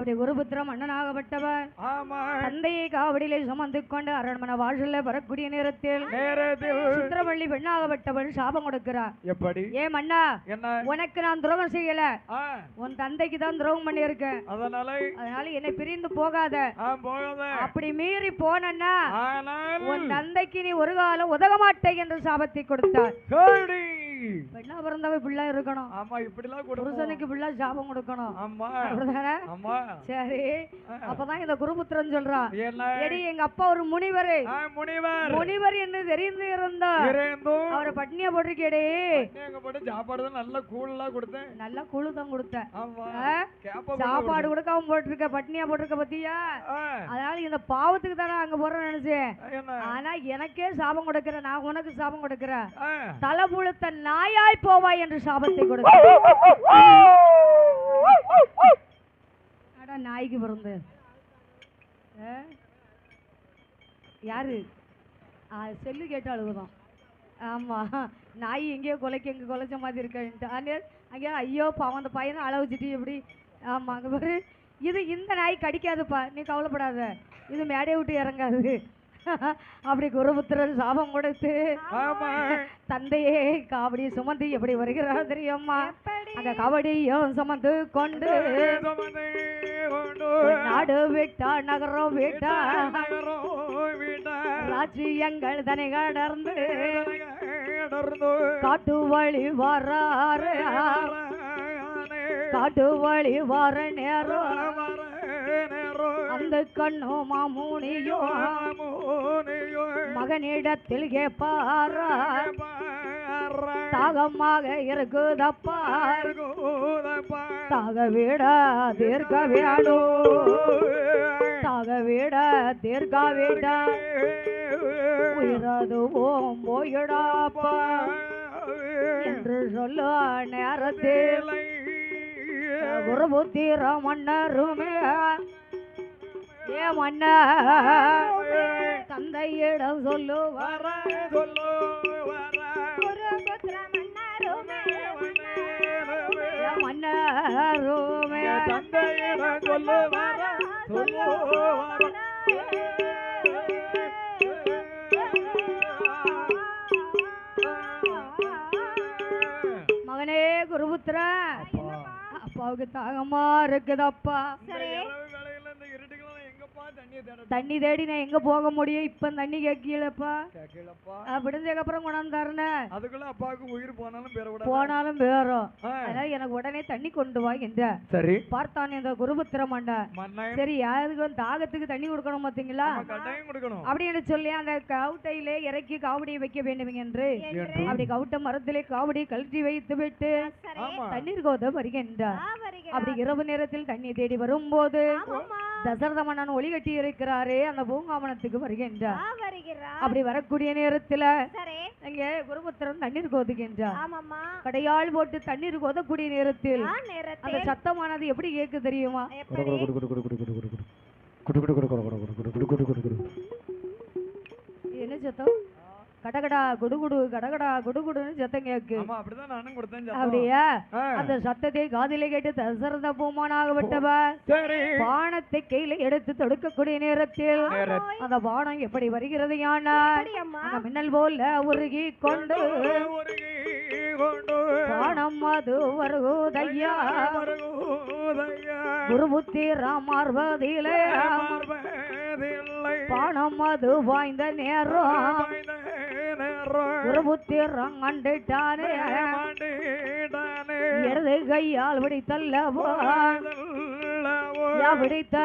அப்படி குருபுத்திரம் மன்னனாகப்பட்டவர் தந்தையை காவடியிலே சுமந்து கொண்டு அரண்மனை வாசல்ல வரக்கூடிய நேரத்தில் சித்திரவள்ளி பெண்ணாகப்பட்டவள் சாபம் கொடுக்கிறார்.
எப்படி?
ஏ மன்னா, உனக்கு நான் துரோகம் செய்யல, உன் தந்தைக்கு தான் துரோகம் பண்ணி இருக்கேன், அதனால என்னை பிரிந்து போகாத. அப்படி மீறி போனா உன் தந்தைக்கு நீ ஒரு காலம் உதவ மாட்டே என்று சாபத்தை கொடுத்தார். பெண்ணா பிறந்தவ பிள்ளை இருக்கணும், புருஷனுக்கு பிள்ளை சாபம் கொடுக்கணும். சரி, அப்பதான் இந்த குருபுத்திரன் சொல்றான், எடி எங்க அப்பா ஒரு முனிவர் முனிவர் என்று தெரிந்து இருந்தார், அவரை பட்னியா போட்டிருக்கேடே,
சாப்பாடு நல்ல கூழ் கொடுத்தேன்,
நல்ல கூழு தான் கொடுத்தேன், சாப்பாடு கொடுக்காம போட்டிருக்க, பட்னியா போட்டிருக்க பத்தியா? அதனால இந்த பாவத்துக்கு தானே அங்க போறேன்னு நினைச்சேன். ஆனா எனக்கே சாபம் கொடுக்கிற, நான் உனக்கு சாபம் கொடுக்கிறேன், தலை புழுத்த நாயாய் போவாய் என்று சாபத்தை கொடுக்க. நாய்க்கு பிறந்த யாரு செல்லு கேட்டு அழுகுதான். ஆமா, நாய் எங்கேயோ கொலைக்கு எங்க கொலைச்ச மாதிரி இருக்க அங்கே ஐயோ பாவம் அந்த பையனை அழ வச்சுட்டு எப்படி. ஆமா, அங்க பாரு, இது இந்த நாய் கடிக்காதுப்பா, நீ கவலைப்படாத, இது மேடையை விட்டு இறங்காது. அப்படி குருபுத்திரன் சாபம் கொடுத்து தந்தையே காவடி சுமந்து எப்படி வருகிறார் தெரியுமா? அந்த காவடியும் சுமந்து கொண்டு நாடு விட்டா நகரம் விட்டா ராஜ்யங்கள் தனி கடர்ந்து காட்டு வழி வராறு காட்டு வழி வர நேரம் அந்த கண்ணோ மாமூனியோ மகனிடத்தில் கேப்பாரா தாகமாக இருக்குதப்பா தாக விட தீர்க்க வேடோ தாக விட தீர்க்க விட உயிரதுவோம் போயிடாப்பா என்று சொல்ல நேரத்தில் ஒரு புத்திர மன்னருமே ஏ மன்ன தந்தையிடம் சொல்லுவார மன்னருமே
தந்தையிடம் சொல்லுவார
மகனே குருபுத்திர அப்பாவுக்கு தாகமா இருக்குதப்பா தண்ணி தேடி நான் எங்க போக முடியும் இப்ப தண்ணி கேட்கலப்பா விடுஞ்சதுக்கு அப்புறம் கொண்டாந்து தரேன்
அதுக்குள்ள அப்பாவுக்கு உயிர்
போனாலும் பேரும் அதனால எனக்கு உடனே தண்ணி கொண்டு வா என்ற
சரி
பார்த்தான் இந்த குருபுத்திர மண்டை சரி யாருக்கு தாகத்துக்கு தண்ணி கொடுக்கணும் பாத்தீங்களா அப்படின்னு சொல்லி அந்த கவுட்டையிலே இறக்கி காவடியை வைக்க வேண்டும் என்று அப்படி கவுட்ட மரத்திலே காவடி கழற்றி வைத்து விட்டு தண்ணீர் கோத வருகின்றார் அப்படி இரவு நேரத்தில் தண்ணி தேடி வரும்போது தசரத மன்னன் ஒளி கட்டி இருக்கிறாரே அந்த பூங்காவனத்துக்கு வருகின்றார் அப்படி வரக்கூடிய நேரத்துல இங்க குருபுத்திரன் தண்ணீர் கோதுகின்றார் கடையால் போட்டு தண்ணீர் கோதக்கூடிய நேரத்தில் அந்த சத்தமானது எப்படி கேக்கு தெரியுமா என்ன சத்தம் கடகடா குடுகுடு கடகடா குடுகுடுன்னு சத்தம் கேக்கு அப்படியா அந்த சத்தத்தை காதிலே கேட்டு தசரத பூமானாகப்பட்டவ பானத்தை கையில எடுத்து தொடுக்கக்கூடிய நேரத்தில் அந்த பானம் எப்படி வருகிறது யானால் மின்னல் போல உருகி கொண்டு பானம் அது வருகுதையா குருபுத்தி ராமார்வதிலே பானம் அது வாய்ந்த நேரம் குருபுத்திரம் கண்டுட்டானே இடது கையால் பிடித்தல்லவோ பிடித்த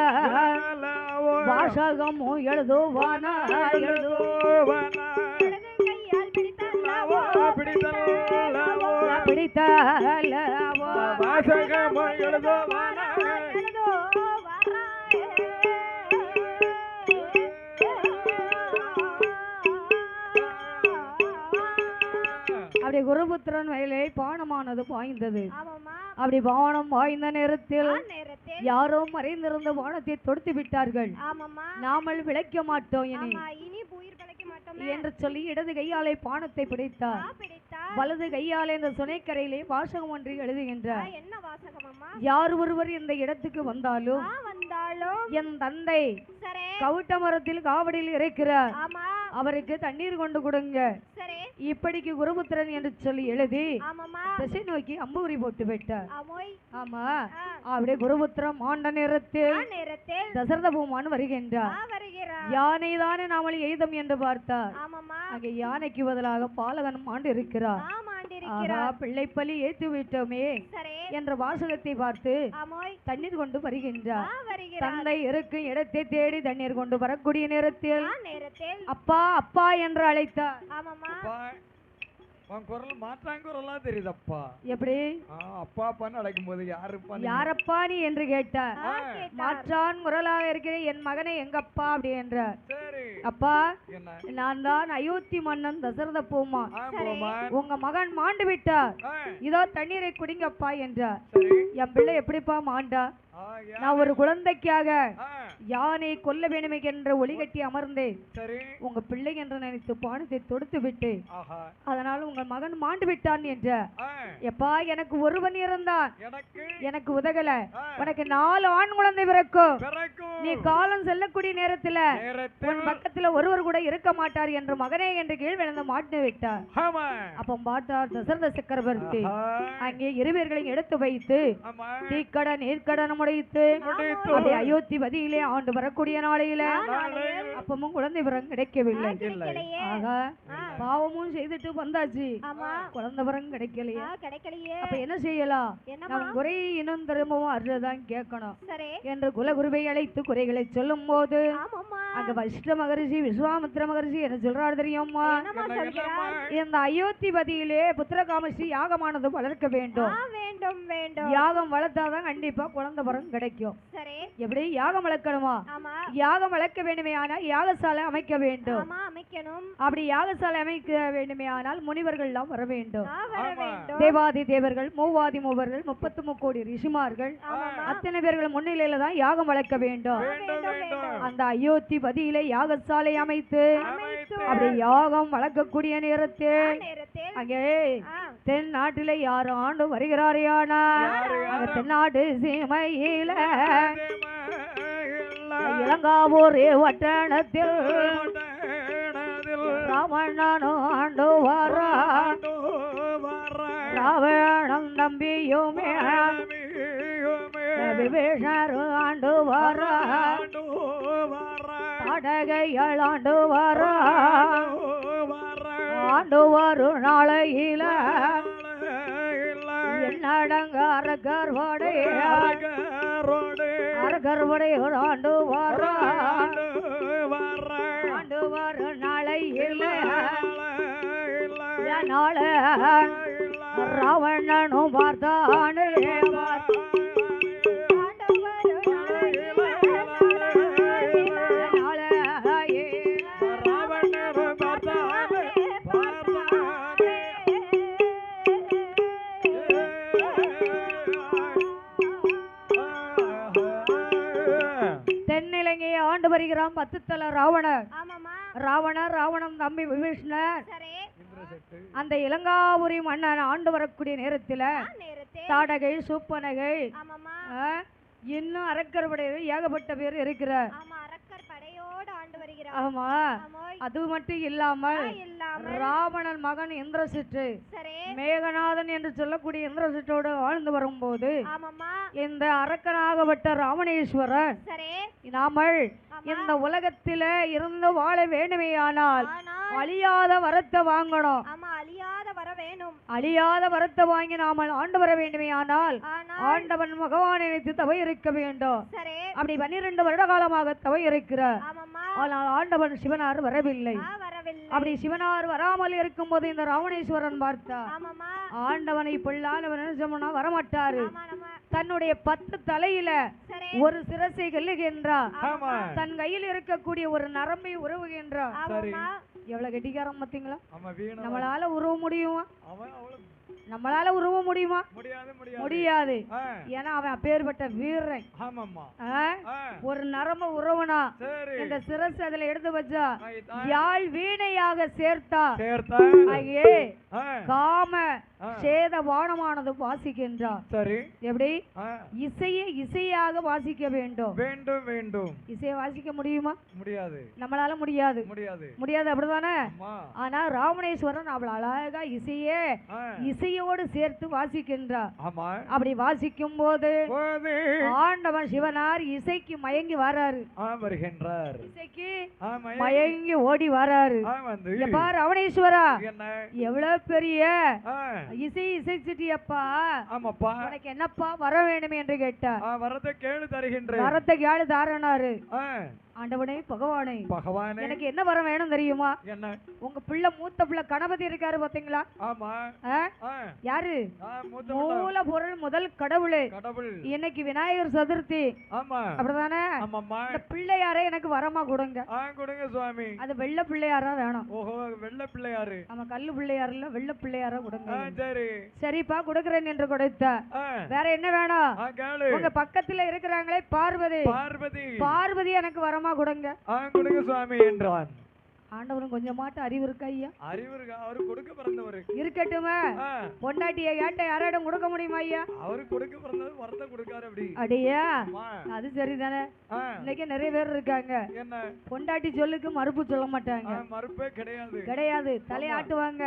வாசகமும் எழுதுவானா பிடித்தல்லவோ
வாசகமும் எழுதுவானா
அப்படி குருபுத்திரன் வயலே பானமானது பாய்ந்தது அப்படி பானம் பாய்ந்த நேரத்தில் யாரோ மறைந்திருந்த பானத்தை தொடுத்து விட்டார்கள் நாமல் விளைக்க மாட்டோம் இனி என்று சொல்லி இடது கையாலே பானத்தை பிடித்தார் வலது கையாலே இந்த சுனைக்கரையிலே வாசகம் ஒன்று எழுதுகின்றார் யார் ஒருவர் இந்த இடத்துக்கு வந்தாலும் என் தந்தை கவுட்ட மரத்தில் காவடியில் இருக்கிறார் அவருக்கு தண்ணீர் கொண்டு கொடுங்க இப்படிக்கு குருபுத்திரன் என்று சொல்லி எழுதி திசை நோக்கி அம்பூரி போட்டு விட்டார் ஆமா அப்படியே குருபுத்திரம் ஆண்ட நேரத்தில் தசரத பூமான் வருகின்றார் யானை தானே நாமல் எய்தம் என்று பார்த்தார் அங்கே யானைக்கு பதிலாக பாலகன் ஆண்டு இருக்கிறார் பிள்ளை பலி ஏத்து விட்டோமே என்ற வாசகத்தை பார்த்து தண்ணீர் கொண்டு வருகின்றார் தந்தை இருக்கும் இடத்தை தேடி தண்ணீர் கொண்டு வரக்கூடிய நேரத்தில் அப்பா அப்பா என்று அழைத்தார்
குரல் மாற்றாங்குரலா தெரியுதப்பா
எப்படி
அப்பா அப்பான்னு அழைக்கும் போது
யாரப்பா நீ என்று கேட்டார் மாற்றான் குரலாக இருக்கிற என் மகனை எங்கப்பா அப்படி என்றார் அப்பா நான் தான் அயோத்தி மன்னன் தசரத பூமா உங்க மகன் மாண்டு விட்டார் இதோ தண்ணீரை குடிங்கப்பா என்றார் என் பிள்ளை எப்படிப்பா மாண்டா நான் ஒரு குழந்தைக்காக யானை கொல்ல வேண்டுமே என்ற ஒளி கட்டி அமர்ந்தேன்.
சரி.
உங்க பிள்ளை என்று நினைத்து பானத்தை தொடுத்து விட்டு
ஆஹா.
அதனால் உங்கள் மகன் மாண்டு விட்டான் என்ற.
ஆ.
எப்பா எனக்கு ஒருவன் இருந்தான், எனக்கு உதகல,
ஆ.
உனக்கு 4 ஆண் குழந்தை பிறக்கும்.
பிறக்கும்.
நீ காலம் செல்லக்கூடிய நேரத்துல உன் பக்கத்துல ஒருவர் கூட இருக்க மாட்டார் என்று மகனே என்று கீழ் விழுந்து மாட்டு விட்டார்.
ஆமா.
அப்ப பார்த்தார் தசரத சக்கரவர்த்தி
ஆஹா.
அங்கே இருவர்களையும் எடுத்து வைத்து
ஆமா.
தீக்கடன் நீர்க்கடன் முடித்து அப்படி அயோத்தி பதியிலே ஆண்டு வரக்கூடிய நாளையில அப்பமும் குழந்தை பிறகு கிடைக்கவில்லை. ஆகா, பாவமும் செய்துட்டு வந்தாச்சு, குழந்தை பிறகு கிடைக்கலையா? அப்ப என்ன செய்யலாம்? நம் குறை இன்னும் திரும்பவும் அறுதான் கேட்கணும் என்று குலகுருவை அழைத்து குறைகளை சொல்லும் போது அங்க வசிஷ்ட மகரிஷி விஸ்வாமித்திர மகரிஷி என்ன சொல்றாரு தெரியுமா? இந்த அயோத்தி பதியிலே புத்திரகாமஸ்ரீ யாகமானது வளர்க்க வேண்டும். யாகம் வளர்த்தாதான் கண்டிப்பா குழந்தை பிறகு கிடைக்கும். எப்படி யாகம் வளர்க்கணுமா? யாகம் வளர்க்க வேண்டுமே ஆனால் யாகசாலை அமைக்க வேண்டும். அப்படி யாகசாலை அமைக்க வேண்டுமே ஆனால் முனிவர்கள் எல்லாம் வர வேண்டும். தேவாதி தேவர்கள், மூவாதி மூவர்கள், 33 கோடி ரிஷிமார்கள் அத்தனை பேர்கள் முன்னிலையில தான் யாகம் வளர்க்க வேண்டும். அந்த அயோத்தி பதியிலே யாகசாலை அமைத்து அப்படி யாகம் வளர்க்கக்கூடிய நேரத்தில் அங்கே தென் நாட்டில யார் ஆண்டு வருகிறாரியானா தென்னாட்டு சீமையில இளங்காவூர் வட்டணத்தில் ராவணனும் ஆண்டு வர ராவணம் நம்பியுமே விபீஷணர் ஆண்டு வர தடகைகள் ஆண்டு வர ஆண்டு வரும் நாளையில என்னடங்க அரகர்வடை ஒரு ஆண்டு வர ஆண்டு வரும் நாளையில நாள ராவணனும் பார்த்தானே தென்னிலங்கையை ஆண்டு வருகிறான் 10 தல ராவணன். ராவணன் தம்பி விபீஷணர் அந்த இலங்காபுரி மன்னன் ஆண்டு வரக்கூடிய நேரத்துல தாடகை சூப்பனகை இன்னும் அரக்கர்படையில் ஏகப்பட்ட பேர் இருக்கிறார். ஆமா, அது மட்டும் இல்லாமல் ராவணன் மகன் இந்திரசிற்று மேகநாதன் என்று சொல்லக்கூடிய இந்திரசிற்றோடு வாழ்ந்து வரும்போது இந்த அரக்கனாகப்பட்ட ராவணேஸ்வரன் நாமல் இந்த உலகத்தில இருந்து வாழ வேண்டுமேயானால் அழியாத வரத்தை வாங்கணும். அழியாத வரத்தை வாங்கி நாமல் ஆண்டு வர வேண்டுமேயானால் ஆண்டவன் பகவான் நினைத்து தவை இருக்க வேண்டும். அப்படி 12 வருட காலமாக தவை இருக்கிறார். ஆனால் ஆண்டவன் சிவனார் வரவில்லை. அப்படி சிவனார் வராமல் இருக்கும் போது இந்த ராவணேஸ்வரன் பார்த்தா ஆண்டவனை பிள்ளானவன் வரமாட்டாரு. தன்னுடைய 10 தலையில ஒரு சிரசை கல்லுகின்றார். தன் கையில் இருக்கக்கூடிய ஒரு நரம்பை உறவுகின்றார். எவ்வளவு கெட்டிக்காரம் பாத்தீங்களா? நம்மளால உருவ முடியுமா? நம்மளால உருவ முடியுமா? முடியாது. ஏன்னா அவன் அப்பேற்பட்ட வீரன். ஒரு நரம்ப உறவனா இந்த சிரசு அதுல எடுத்து வச்சா யாழ் வீணையாக சேர்த்தா காம சேத வானமானது வாசிக்கின்றார். சரி, எப்படி இசையாக வாசிக்க வேண்டும். இசையை வாசிக்க முடியுமா? முடியாது. நம்மளால முடியாது. அப்படிதானே? ஆனா ராவணேஸ்வரன் அவள் அழகா இசையோடு சேர்த்து வாசிக்கின்றார். அப்படி வாசிக்கும் போது ஆண்டவன் சிவனார் இசைக்கு மயங்கி வராரு. இசைக்கு மயங்கி ஓடி வராரு. ராவணேஸ்வரா, எவ்வளவு பெரிய இசைச்சிட்டியப்பா, உனக்கு என்னப்பா வர வேண்டும் என்று கேட்டார். வரத்தை கேளு தருகின்றேன். வரத்தை கேளு தாரனாரு. ஆண்டவனே பகவானே
பகவானே
எனக்கு என்ன வரம் வேணும் தெரியுமா?
என்ன?
உங்க பிள்ளை மூத்த பிள்ளை கணபதி இருக்காரு பாத்தீங்களா?
ஆமா.
யாரு? மூல பொருள் முதல் கடவுளே.
கடவுள்.
இன்னைக்கு விநாயகர் சதுர்த்தி.
ஆமா.
அப்படிதானே?
ஆமாம்மா.
இந்த பிள்ளையாரே எனக்கு வரமா கொடுங்க.
கொடுங்க சுவாமி.
அது வெள்ளை பிள்ளையாரா வேணும்.
ஓஹோ, வெள்ளை பிள்ளையாரு.
ஆமா, கல்லு பிள்ளையாருல வெள்ளை பிள்ளையாரா கொடுங்க.
சரி.
சரிப்பா, கொடுக்கறேன் என்று கொடுத்த. வேற என்ன வேணும்? உங்க பக்கத்துல இருக்கிறாங்களே பார்வதி. பார்வதி எனக்கு வரமா கொடுங்க.
கொடுங்க சுவாமி என்றான்.
ஆண்டவரும் கொஞ்சமாட்ட அறிவு இருக்கா ஐயா?
அறிவு இருக்கா? அவரு கொடுக்க பிறந்தவர்.
இருக்கட்டுமே. பொண்டாட்டிய ஏட்ட யாரிடம் கொடுக்க முடியுமா ஐயா?
அவரு கொடுக்க பிறந்தவர் வரத கொடுக்காரு. அப்படி
அடியா? அது சரிதானே. இன்னைக்கு நிறைய பேர் இருக்காங்க. என்ன? பொண்டாட்டி சொல்லுக்கு மறுப்பு சொல்ல மாட்டாங்க.
மறுப்பே கிடையாது.
கிடையாது. தலையாட்டுவாங்க.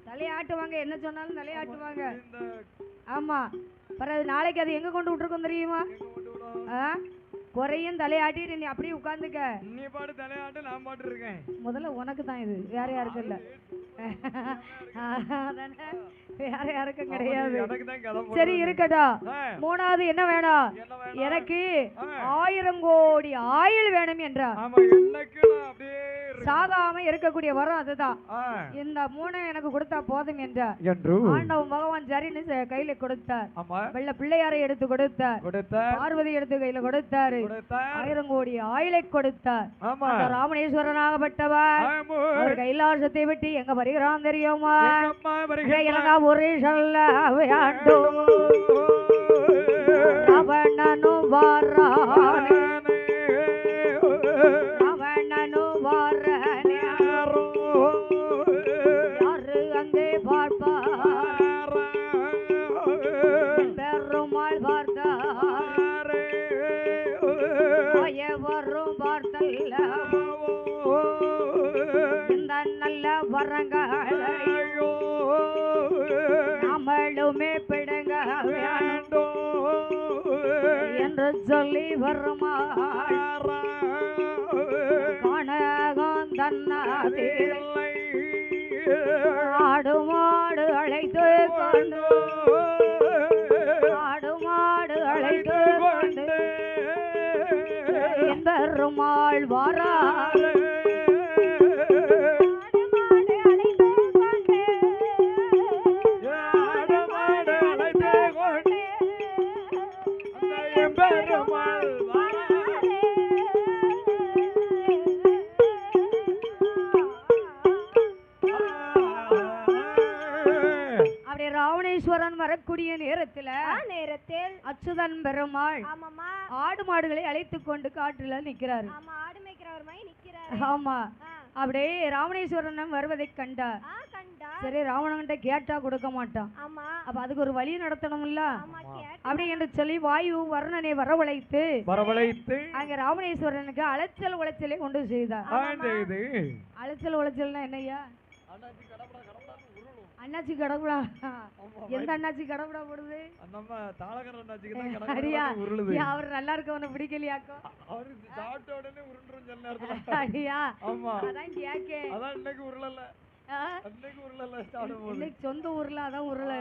தலையாட்டுவாங்க. என்ன சொன்னாலும் தலையாட்டுவாங்க. ஆமா. பிறகு நாளைக்கு அது எங்க கொண்டு விட்டுருக்கோம் தெரியுமா? குறையும் தலையாட்டிட்டு நீ அப்படியே உட்கார்ந்துக்க.
நீ பாட்டு தலையாட்டு, நான் பாட்டு இருக்கேன்.
முதல்ல உனக்கு தான் இது, வேற யாருக்கும் இல்ல. வேற யாருக்கும் கிடையாது. சரி இருக்கட்டும். மூணாவது என்ன வேணும்? எனக்கு 1000 கோடி ஆயுள் வேணும் என்றார். சாகாம இருக்கக்கூடிய வரம் அதுதான். இந்த 3 எனக்கு கொடுத்தா போதும் என்றார். ஆண்டவன் பகவான் சரின்னு கையில கொடுத்தார். வெள்ள பிள்ளையாரை எடுத்து கொடுத்தார். பார்வதி எடுத்து கையில கொடுத்தாரு. 1000 கோடி ஆயுளை கொடுத்தார். ராமணேஸ்வரனாகப்பட்டவர் ஒரு கைலாசத்தை விட்டு எங்க வருகிறான் தெரியுமா? ஒரே சொல்ல வேண்டும். அவனு வாரான், அவனு வாரான். யாரு அங்கே பார்ப்பார்? பெருமாள் பார்த்தார். வரும் பார்த்தல்ல இந்த நல்ல வரங்களை நம்மளுமே பிடுங்க வேண்டும் என்று சொல்லி வருமா கனகம் தன்னாதில்லை. ஆடு மாடு அழைத்து கொண்டு, ஆடு மாடு அழைத்து கொண்டு பெருமாள் வாரார். அப்படி ராவணேஸ்வரன் வரக்கூடிய நேரத்தில் அச்சுதன் பெருமாள் ஆடு மாடுகளை அழைத்து கொண்டு காட்டுல நிக்கிறாரு. ஆமா. அப்படியே ராவணேஸ்வரன் வருவதை கண்டார். சரி, ராவணன்கிட்ட கேட்டா கொடுக்க மாட்டான். அப்ப அதுக்கு ஒரு வழி நடத்தணும்ல. அப்படி என்று சொல்லி வாயு வர்ணனை வரவழைத்து அங்க ராவணேஸ்வரனுக்கு அலைச்சல் உளைச்சலை கொண்டு செய்தார். அலைச்சல் உளைச்சல்னா என்னையா? அண்ணாச்சி கடவுளா? எந்த அண்ணாச்சி கடவுளா போடுது? அவர் நல்லா இருக்கவன பிடிக்கலையாக்கோ? அடியா, அதான் கேக்கேன். இன்னைக்கு சொந்த ஊர்ல அதான் உருள,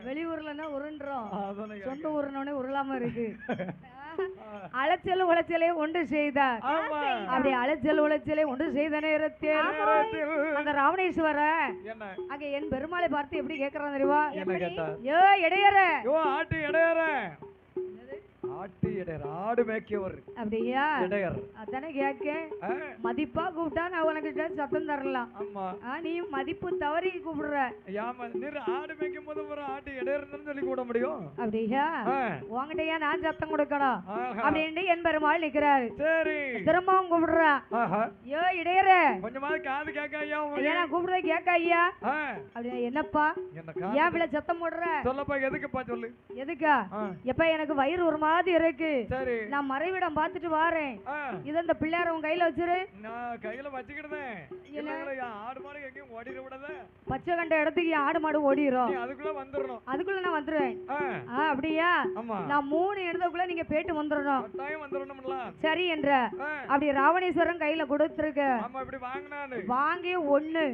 வெளியூர்லன்னா உருண்டுறோம். சொந்த ஊர்னோடனே உருளாம இருக்கு. அலைச்சல் உளைச்சலை ஒன்று செய்தார். அப்படி அலைச்சல் உளைச்சலை ஒன்று செய்த நேரத்தில் அந்த ராவணேஸ்வர அங்க என் பெருமாளை பார்த்து எப்படி கேட்கறான் தெரியுமா? ஏ இடையற,
ஆட்டு இடையற, ஆட்டு இடையர், ஆடு மேய்க்கவர்.
அப்படியா? இடையர் அதானே கேட்க. மதிப்பா கூப்பிட்டா நான் உனக்கு சத்தம் தரலாம். நீ மதிப்பு தவறி கூப்பிடுற.
ஆடு மேய்க்கும் போது ஒரு ஆட்டு இடையர்னு சொல்லி கூட முடியும்.
அப்படியா? உங்ககிட்டயா நான் சத்தம் கொடுக்கணும் அப்படின்னு என் பெருமாள் நிக்கிறாரு.
சரி,
திரும்பவும் கூப்பிடுறான். ஏ இடையற,
கொஞ்சமாவது காது கேட்க ஐயா.
நான் கூப்பிடுறத கேட்க ஐயா. அப்படின்னா என்னப்பா ஏன் இப்படி சத்தம் போடுற?
சொல்லப்பா. எதுக்குப்பா சொல்லு.
எதுக்கா? எப்ப எனக்கு வயிறு ஒரு மாதிரி இருக்கு. சரி, நான் மறைவிடம் பார்த்துட்டு வாரேன். இத இந்த பிள்ளையார உன் கையில வச்சிரு. நான் கையில வச்சுக்கிட்டேன். ஆடு மாடு எங்கேயும் ஓடிட விடாத. பச்சை கண்ட இடத்துக்கு ஆடு மாடு ஓடிரும்.
அதுக்குள்ள வந்துடணும்.
அதுக்குள்ள நான் வந்துருவேன். அப்படியா? நான் 3 இடத்துக்குள்ள நீங்க போயிட்டு வந்துடணும்.
கட்டாயம் வந்துடணும்ல.
சரி என்ற அப்படி ராவணேஸ்வரன் கையில கொடுத்துருக்கு.
ஆமா, இப்படி வாங்கினானு.
வாங்கி 1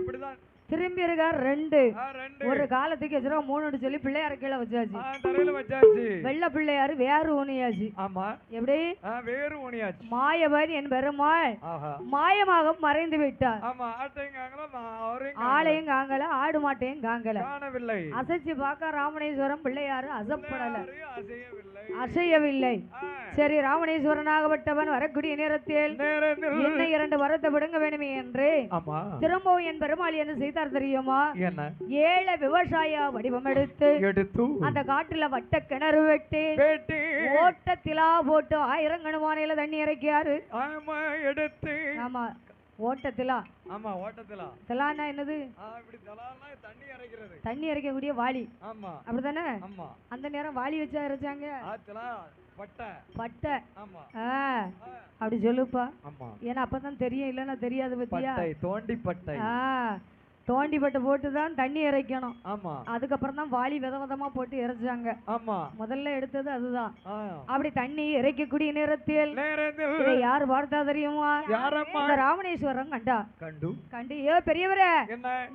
இப்படிதான்
திரும்பி இருக்கா 2.
ரெண்டு.
ஒரு காலத்துக்கு வச்சிருக்கா 3 சொல்லி பிள்ளையார கீழே வச்சாச்சு.
தரையில வச்சாச்சு.
வெள்ள பிள்ளையாரு வேறு ஊனியாச்சு.
ஆமா.
எப்படி?
வேறு ஊனியாச்சு.
மாயவன் என் பெருமாள் மாயமாக மறைந்து விட்டார்.
ஆமா.
ஆளையும் காங்கல, ஆடு மாட்டையும் காங்கல.
காணவில்லை.
அசைச்சு பார்க்க ராமணேஸ்வரம் பிள்ளையாரு அசப்படல,
அசையவில்லை.
அசையவில்லை. சரி, ராமணேஸ்வரனாகப்பட்டவன் வரக்கூடிய நேரத்தில் என்ன 2 வரத்தை விடுங்க வேணுமே என்று திரும்பவும் என் பெருமாள் என்ன செய்தார் தெரியுமா? 7 விவசாய வடிவம் எடுத்து அந்த காட்டுல வட்ட கிணறு வெட்டி ஓட்டத்திலா போட்டு 1000 கணுமானையில தண்ணி இறக்கியாரு.
எடுத்து.
ஆமா, ஓட்டத்திலா.
ஆமா, ஓட்டத்திலா.
தலானா என்னது?
இப்படி தலானா தண்ணி இறைக்கிறது.
தண்ணி இறைக்கக்கூடிய வாளி.
ஆமா.
அப்படிதானே?
ஆமா.
அந்த நேரம் வாளி வச்சா இறைச்சாங்க.
பட்டை.
பட்டை.
ஆமா.
அப்படி சொல்லுப்பா.
ஆமா.
ஏன்னா அப்பதான் தெரியும், இல்லன்னா தெரியாது பத்தியா?
பட்டை, தோண்டி பட்டை.
தோண்டி பட்டை போட்டு தான் தண்ணி இறைக்கணும்.
ஆமா.
அதுக்கப்புறம் தான் வாளி விதவிதமா போட்டு இறைச்சாங்க.
ஆமா.
முதல்ல எடுத்தது அதுதான். அப்படி தண்ணி இறைக்கக்கூடிய நேரத்தில் யாரு பார்த்தா தெரியுமா? இந்த ராமணேஸ்வரம் கண்டா. கண்டு ஏ பெரியவரே,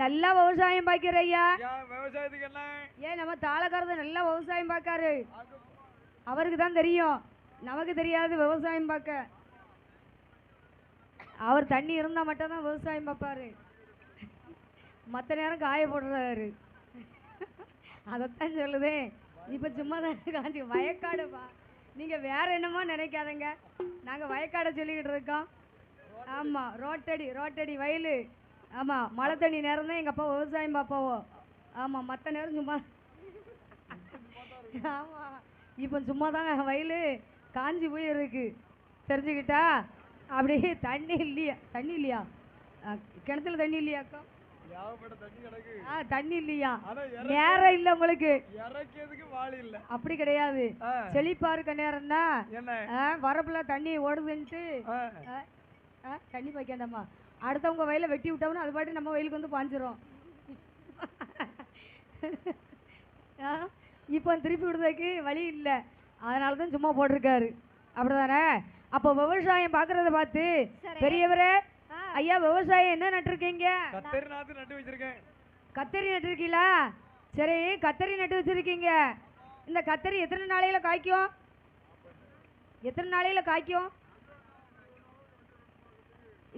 நல்லா விவசாயம் பாக்கிறையா.
விவசாயத்துக்கு என்ன?
ஏன் நம்ம தாளக்காரத நல்லா விவசாயம் பாக்காரு. அவருக்கு தான் தெரியும், நமக்கு தெரியாது விவசாயம் பார்க்க. அவர் தண்ணி இருந்தா மட்டும் தான் விவசாயம் பார்ப்பாரு, மற்ற நேரம் காய போடுறாரு. அதைத்தான் சொல்லுதே. இப்ப சும்மா தான் காஞ்சி வயக்காடுப்பா. நீங்க வேற என்னமோ நினைக்காதங்க, நாங்க வயக்காடை சொல்லிக்கிட்டு இருக்கோம். ஆமா, ரோட்டடி வயலு. ஆமா, மழை தண்ணி நேரம் தான் எங்க அப்பா விவசாயம் பார்ப்பாவோ. ஆமா, மற்ற நேரம் சும்மா. ஆமா, இப்போ சும்மா தாங்க வயலு காஞ்சி போய் இருக்கு, தெரிஞ்சுக்கிட்டா. அப்படியே தண்ணி இல்லையா? கிணத்துல தண்ணி இல்லையாக்கா? தண்ணி இல்லையா? நேரம் இல்ல உங்களுக்கு, அப்படி கிடையாது. செழிப்பா இருக்க நேரம்னா வரப்புல தண்ணி ஓடுதுன்ட்டு தண்ணி பாய்க்காண்டாமா. அடுத்தவங்க வயல வெட்டி விட்டோம்னா அது பாட்டு நம்ம வயலுக்கு வந்து பாஞ்சிரும். இப்போ திருப்பி விடுறதுக்கு வழி இல்லை, அதனால தான் சும்மா போட்டிருக்காரு. அப்படிதானே? அப்போ விவசாயம் பாக்குறத பார்த்து பெரியவரே, ஐயா விவசாயம் என்ன நட்டுருக்கீங்க? கத்தரி நட்டுருக்கீங்களா? சரி, கத்தரி நட்டு வச்சிருக்கீங்க. இந்த கத்தரி எத்தனை நாளையில காய்க்கும்?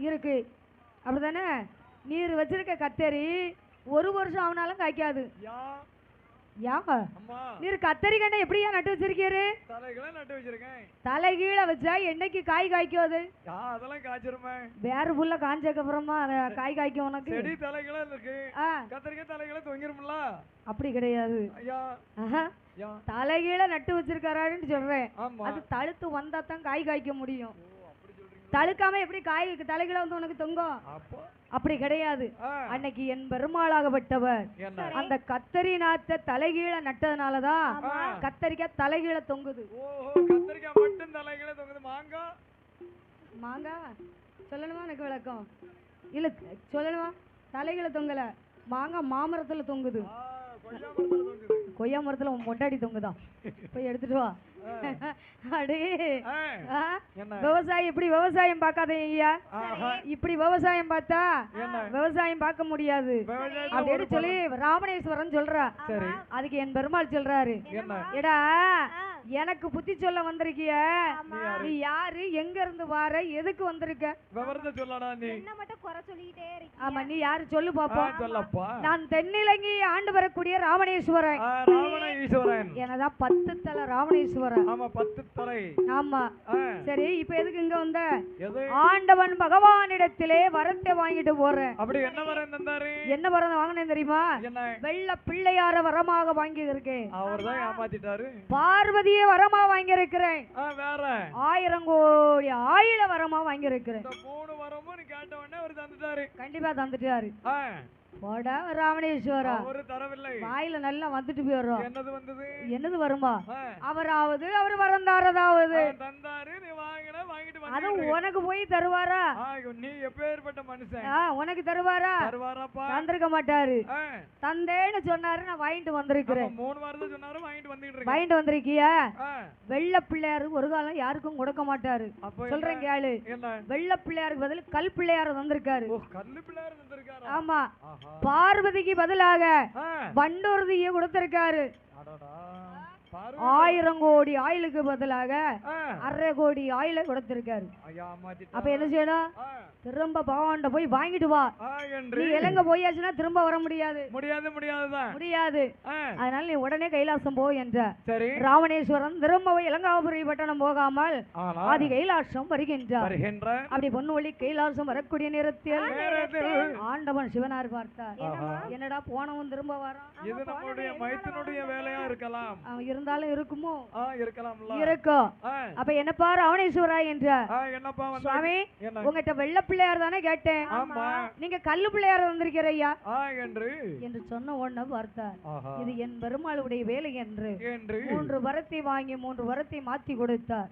இருக்கு. அப்படிதானே? நீர் வச்சிருக்க கத்தரி 1 வருஷம் ஆனாலும் காய்க்காது. நீர் கத்தரி கண்டை எப்படியா நட்டு வச்சிருக்கீரு? தலைகீழ வச்சா என்னைக்கு காய் காய்க்கும்? அது வேற புல்ல காஞ்சதுக்கு அப்புறமா காய் காய்க்கும் உனக்கு. அப்படி கிடையாது. தலைகீழ நட்டு வச்சிருக்காருன்னு சொல்றேன். அது தழுத்து வந்தா தான் காய் காய்க்க முடியும். தழுக்காம எப்படி காய் தலைகீழ வந்து உனக்கு தொங்கும்? அப்படி கிடையாது. அன்னைக்கு என் பெருமாளாகப்பட்டவர் அந்த கத்தரி நாத்த தலைகீழ நட்டதுனாலதான் கத்தரிக்காய் தலைகீழ தொங்குது. மாங்கா சொல்லணுமா? எனக்கு விளக்கம் இல்ல, சொல்லணுமா? தலைகீழ தொங்கல, மாங்காய் மாமரத்துல தொங்குது. கொய்யா மரத்துல மொட்டாடி தொங்குதான். போய் எடுத்துட்டு வா. விவசாயம் இப்படி விவசாயம் பார்க்காதீங்க. இப்படி விவசாயம் பார்த்தா விவசாயம் பார்க்க முடியாது அப்படின்னு சொல்லி ராமணேஸ்வரன் சொல்றா. அதுக்கு என் பெருமாள் சொல்றாரு, எடா எனக்கு புத்தி சொல்ல வந்திருக்கிய, நீ யாரு, எங்க இருந்து வார, எதுக்கு வந்திருக்க? ஆமா, நீ யாரு சொல்லு பாப்போம். நான் தென்னிலங்கி ஆண்டு வரக்கூடிய ராமணேஸ்வரன். எனதான் 10 தலை ராமணேஸ்வரன். ஆமா. சரி, இப்ப எதுக்கு இங்க வந்த? ஆண்டவன் பகவானிடத்திலே வரத்தை வாங்கிட்டு போறேன். என்ன வரம் வாங்கினேன் தெரியுமா? வெள்ள பிள்ளையார வரமாக வாங்கி இருக்கேன். பார்வதியை வரமா வாங்கி இருக்கிறேன். 1000 கோடி ஆயில வரமா வாங்கி இருக்கிறேன். கண்டிப்பா தந்துட்டாரு. போடா ராமணேஸ்வரா, வாயில நல்லா வந்துட்டு போயிடும். என்னது வருமா? அவராவது அவர் வரந்தாரதாவது அது உனக்கு போய் தருவாரா?
நீ எப்பேற்பட்ட மனுஷன்?
உனக்கு தருவாரா?
தருவாராப்பா?
தந்திருக்க மாட்டாரு. தந்தேன்னு சொன்னாரு, நான் வாங்கிட்டு வந்திருக்கிறேன்.
3 வாரத்தை சொன்னாரு,
வாங்கிட்டு வந்திருக்கியா? வெள்ளை பிள்ளையாரு ஒரு காலம் யாருக்கும் கொடுக்க மாட்டாரு. சொல்றேன் கேளு. வெள்ளை பிள்ளையாருக்கு பதில் கல் பிள்ளையாரு வந்திருக்காரு. ஆமா, பார்வதிக்கு பதிலாக வண்டூர்தியை கொடுத்திருக்காரு. 1000 கோடி ஆயிலுக்கு பதிலாக 1/2 கோடி ஆயில கொடுத்திருக்காரு. அப்ப என்ன செய்யணும்? திரும்ப பகவான்கிட்ட போய் வாங்கிட்டு வா. நீ இலங்கை போயாச்சுன்னா திரும்ப வர முடியாது. முடியாது. அதனால நீ உடனே கைலாசம் போ என்ற ராவணேஸ்வரன் திரும்ப இலங்காபுரி பட்டணம் போகாமல் ஆதி கைலாசம் வருகின்றார். அப்படி பொண்ணு வழி கைலாசம் வரக்கூடிய நேரத்தில் ஆண்டவன் சிவனார் பார்த்தார். என்னடா போனவன் திரும்ப வரான்.
வேலையா இருக்கலாம்,
இருந்தாலும் இருக்குமோ?
இருக்கலாம்.
அப்ப என்னப்பா ராவணேஸ்வரா என்ற சுவாமி, உங்ககிட்ட வெள்ள பிள்ளையார் தானே கேட்டேன், நீங்க கல்லு பிள்ளையார் வந்திருக்கிறையா என்று சொன்ன உடனே பார்த்தார். இது என் பெருமாளுடைய வேலை என்று 3 வரத்தை வாங்கி 3 வரத்தை மாத்தி கொடுத்தார்.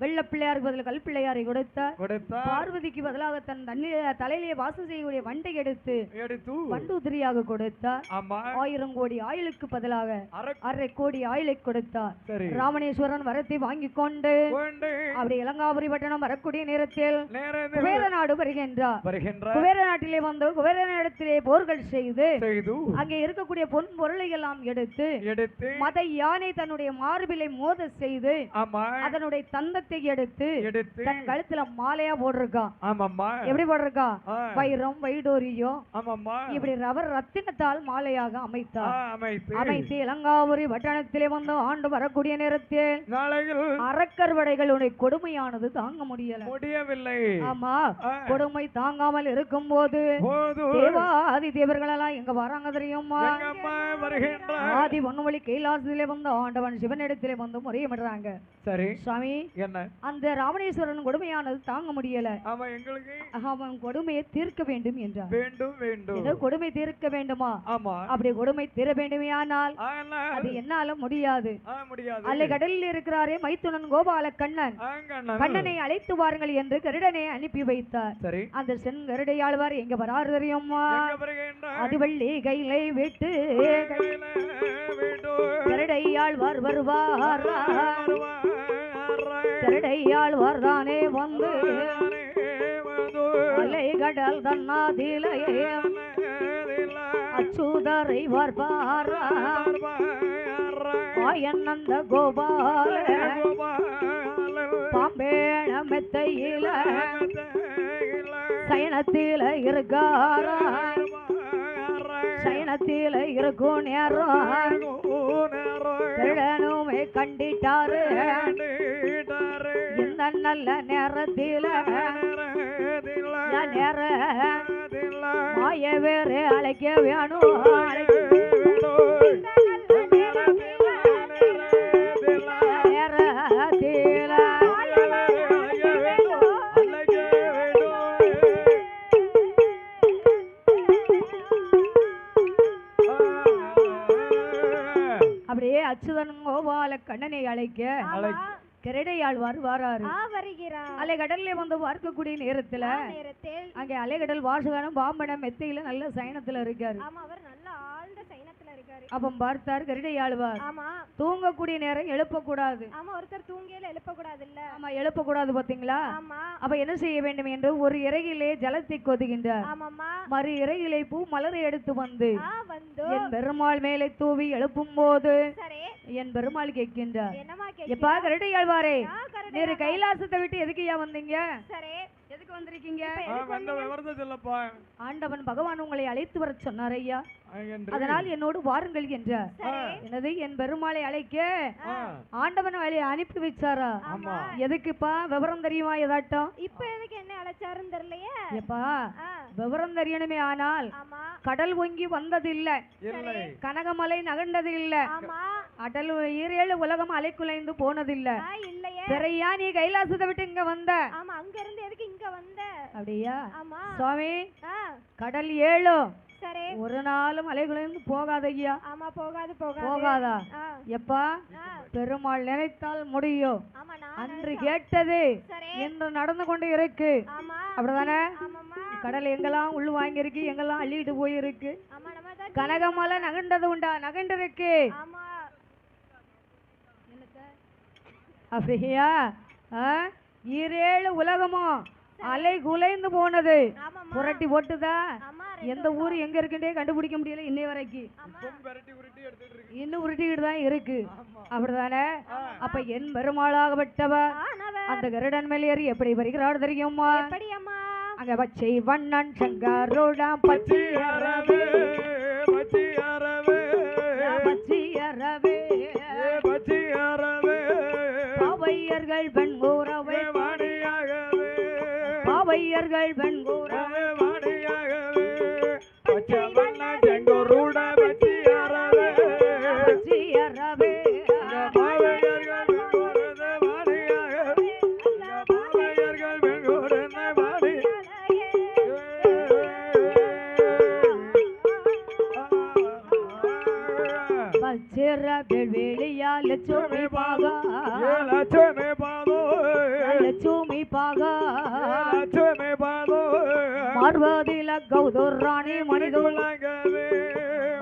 வெள்ள பிள்ளையாருக்கு பதில் கல் பிள்ளையாரை கொடுத்தார். பார்வதிக்கு பதிலாக தன் தலையிலேயே வாசம் செய்யக்கூடிய வண்டை எடுத்து வண்டூதிரியாக கொடுத்தார். 1000 கோடி ஆயிலுக்கு பதிலாக 1/2 கோடி ஆயிலை கொடுத்தார். ராமணேஸ்வரன் வரத்தை வாங்கி கொண்டு அப்படி இலங்காபுரி பட்டணம் வரக்கூடிய நேரத்தில் குபேர நாடு வருகின்றார். குபேர நாட்டிலே வந்து குபேர இடத்திலே போர்கள் செய்து அங்கே இருக்கக்கூடிய பொன் பொருளை எல்லாம் எடுத்து மத யானை தன்னுடைய மார்பிலை மோத செய்து அதனுடைய தந்தத்தை எடுத்து தன் கழுத்துல மாலையா போட்டிருக்கான். எப்படி போட்டிருக்கான்? வைரம் வைடூரியம் இப்படி ரவர் ரத்தினத்தால் மாலையாக அமைத்து இலங்காபுரி பட்டணத்திலே வந்து ஆண்டு வரக்கூடிய நேரத்தில் அரக்கர் படைகளுடைய கொடுமையானது தாங்க முடியவில்லை. ஆமா, கொடுமை தாங்காமல் இருக்கும் போது தேவாதி தேவர்களெல்லாம் எங்க வராங்க தெரியுமா? ஆதி பொன்னுவழி கைலாசத்திலே வந்து ஆண்டவன் சிவனிடத்திலே வந்து முறையிடுறாங்க. சுவாமி, அந்த ராமணேஸ்வரன் கொடுமையானது தாங்க முடியல, அவன் கொடுமையை தீர்க்க வேண்டும் என்றார். கொடுமை தீர்க்க வேண்டுமா? அப்படி கொடுமை தீர வேண்டுமே, ஆனால் அது என்னால முடியாது. அல்ல கடலில் இருக்கிறாரே மைத்துனன் கோபால கண்ணனை அழைத்து வாருங்கள் என்று கருடனை அனுப்பி வைத்தார். அந்த செங்கருடை ஆழ்வார் எங்க வராரு தெரியுமா? அதுவள்ளி கையிலை விட்டு கருடையாழ்வார் வருவார். கருடையாழ்வார் தானே வந்து அலை கடல் தன்னாதிலே அச்சுதரை வார்பார். ஆயனந்த கோபால பாம்பேண மெத்தையில சயனத்தில இருக்கார. சயனத்தில இருக்கும் நேரம் திருடனுமே கண்டிட்டாரு. இந்த நல்ல நேரத்தில மாய வேறு அழைக்க வேணும். அப்படியே அச்சுதன் கோபால கண்ணனை அழைக்க கருடையாழ்வார் வாராரு. அலை கடல்ல வந்து பார்க்கக்கூடிய நேரத்துல அங்கே அலைகடல் வாசகனும் பாம்பனம் மெத்தையில நல்ல சயனத்துல இருக்காரு. அப்ப பார்த்தார் கருடையாழ்வார் தூங்கக்கூடிய நேரம் எழுப்பக்கூடாது. எழுப்பக்கூடாது பாத்தீங்களா? அப்ப என்ன செய்ய வேண்டும் என்று ஒரு இறகிலே ஜலத்தை கொதுகின்றார். மறு இறகிலே பூ மலரை எடுத்து வந்து என் பெருமாள் மேலே தூவி எழுப்பும் போது என் பெருமாள் கேட்கின்றார், எப்பா கருடையாழ்வாரே, நீர் கைலாசத்தை விட்டு எதுக்குயா வந்தீங்க? எதுக்கு வந்திருக்கீங்க? ஆண்டவன் பகவான் உங்களை அழைத்து வர சொன்னார் ஐயா, அதனால் என்னோடு வாருங்கள் என்றார். எனது என் பெருமாளை அழைக்க ஆண்டவன் அனுப்பி வச்சாரா? எதுக்குப்பா? விவரம் தெரியுமா ஏதாட்டம்?
இப்ப எதுக்கு என்ன அழைச்சாருன்னு தெரியலையே.
எப்பா விவரம் தெரியணுமே, ஆனால் கடல் பொங்கி வந்தது இல்ல, கனகமலை நகர்ந்தது இல்ல, அடல் ஈரேழு உலகம் அலைக்குலைந்து போனதில்ல. சரியா நீ கைலாசத்தை விட்டு இங்க வந்த?
அங்க இருந்து எதுக்கு இங்க வந்த?
அப்படியா சுவாமி? கடல் 7
சரி
ஒரு நாளும் அலைகுலைந்து போகாத ஐயா.
ஆமா போகாது போகாது
போகாதா? எப்பா பெருமாள் நினைத்தால் முடியும்.
ஆமா
அன்று கேட்டது
சரி
இன்று நடந்து கொண்டு இருக்கு.
ஆமா
அப்படிதானே?
ஆமாம்மா
கடல் எங்கெல்லாம் உள்ள வாங்கியிருக்கு, எங்கெல்லாம் அள்ளிட்டு போயிருக்கு.
ஆமா நம்ம தான்
கனகமலை நகண்டது உண்டா? நகண்டிருக்கு.
ஆமா
அப்படியா? ஈரேழு உலகமும் அலை குலைந்து போனது.
ஆமாம்மா
புரட்டி போட்டுதா?
ஆமா
எந்த ஊர் எங்க இருக்குன்னே கண்டுபிடிக்க முடியல இன்னை வரைக்கும். இன்னும் உருட்டிக்கிட்டு தான் இருக்கு. அப்படிதானே? அப்ப என் பெருமாளாகப்பட்டவர் அந்த கருடன் மேல் ஏறி எப்படி வருகிறார் தெரியுமா?
எப்படி அம்மா
அங்க பச்சை வண்ணன் சங்காரோடா பச்சை அரவே
பச்சை அரவே
பச்சை அரவே
பச்சை அரவே
பாவையர்கள் பெண்கூறவை
வாணியாகவே
பாவையர்கள் பெண்கூறவை
வாணியாகவே பச்சை வண்ண செங்கோருட பச்சை அரவே
பச்சை அரவே
பாவையர்கள் பெண்கூறத வாணியாகவே பாவையர்கள் பெண்கூறத வாணி
பச்சைர வெளியா லட்சுமி பாகா
லட்சுமி பாதோ
லட்சுமி பாகா
லட்சுமி பாதோ
பார்வதில கௌதர் ராணி மணிதூல
மணிதுலகவே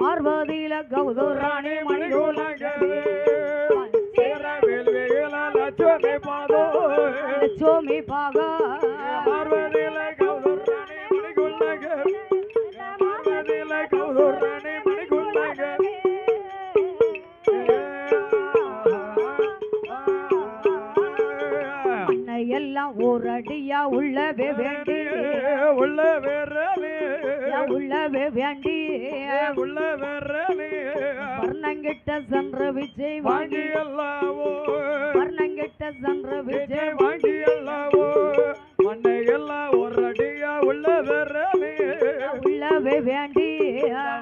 பார்வதில கௌதர் ராணி மணிதூல
லட்சுமி பாதோ
லட்சுமி பாகா
பார்வதில கௌதர் ராணி மணிகுல்லக பார்வதில கௌதர் ராணி மணிகுல்லக
அன்னை எல்லாம் ஓரடியா உள்ளவே வேண்டி
உள்ள வேறலே
உள்ளவே வேண்டி
உள்ள வேறலே
வர்ணங்கிட்ட சென்று விஜய் வாங்கி
வாங்கி எல்லாவோ
வர்ணங்கிட்ட சென்று விஜய்
விஜய் வாங்கி எல்லாவோ மண்ணை எல்லாம் ஒரு அடியா உள்ள வேறலே
உள்ளவே வேண்டி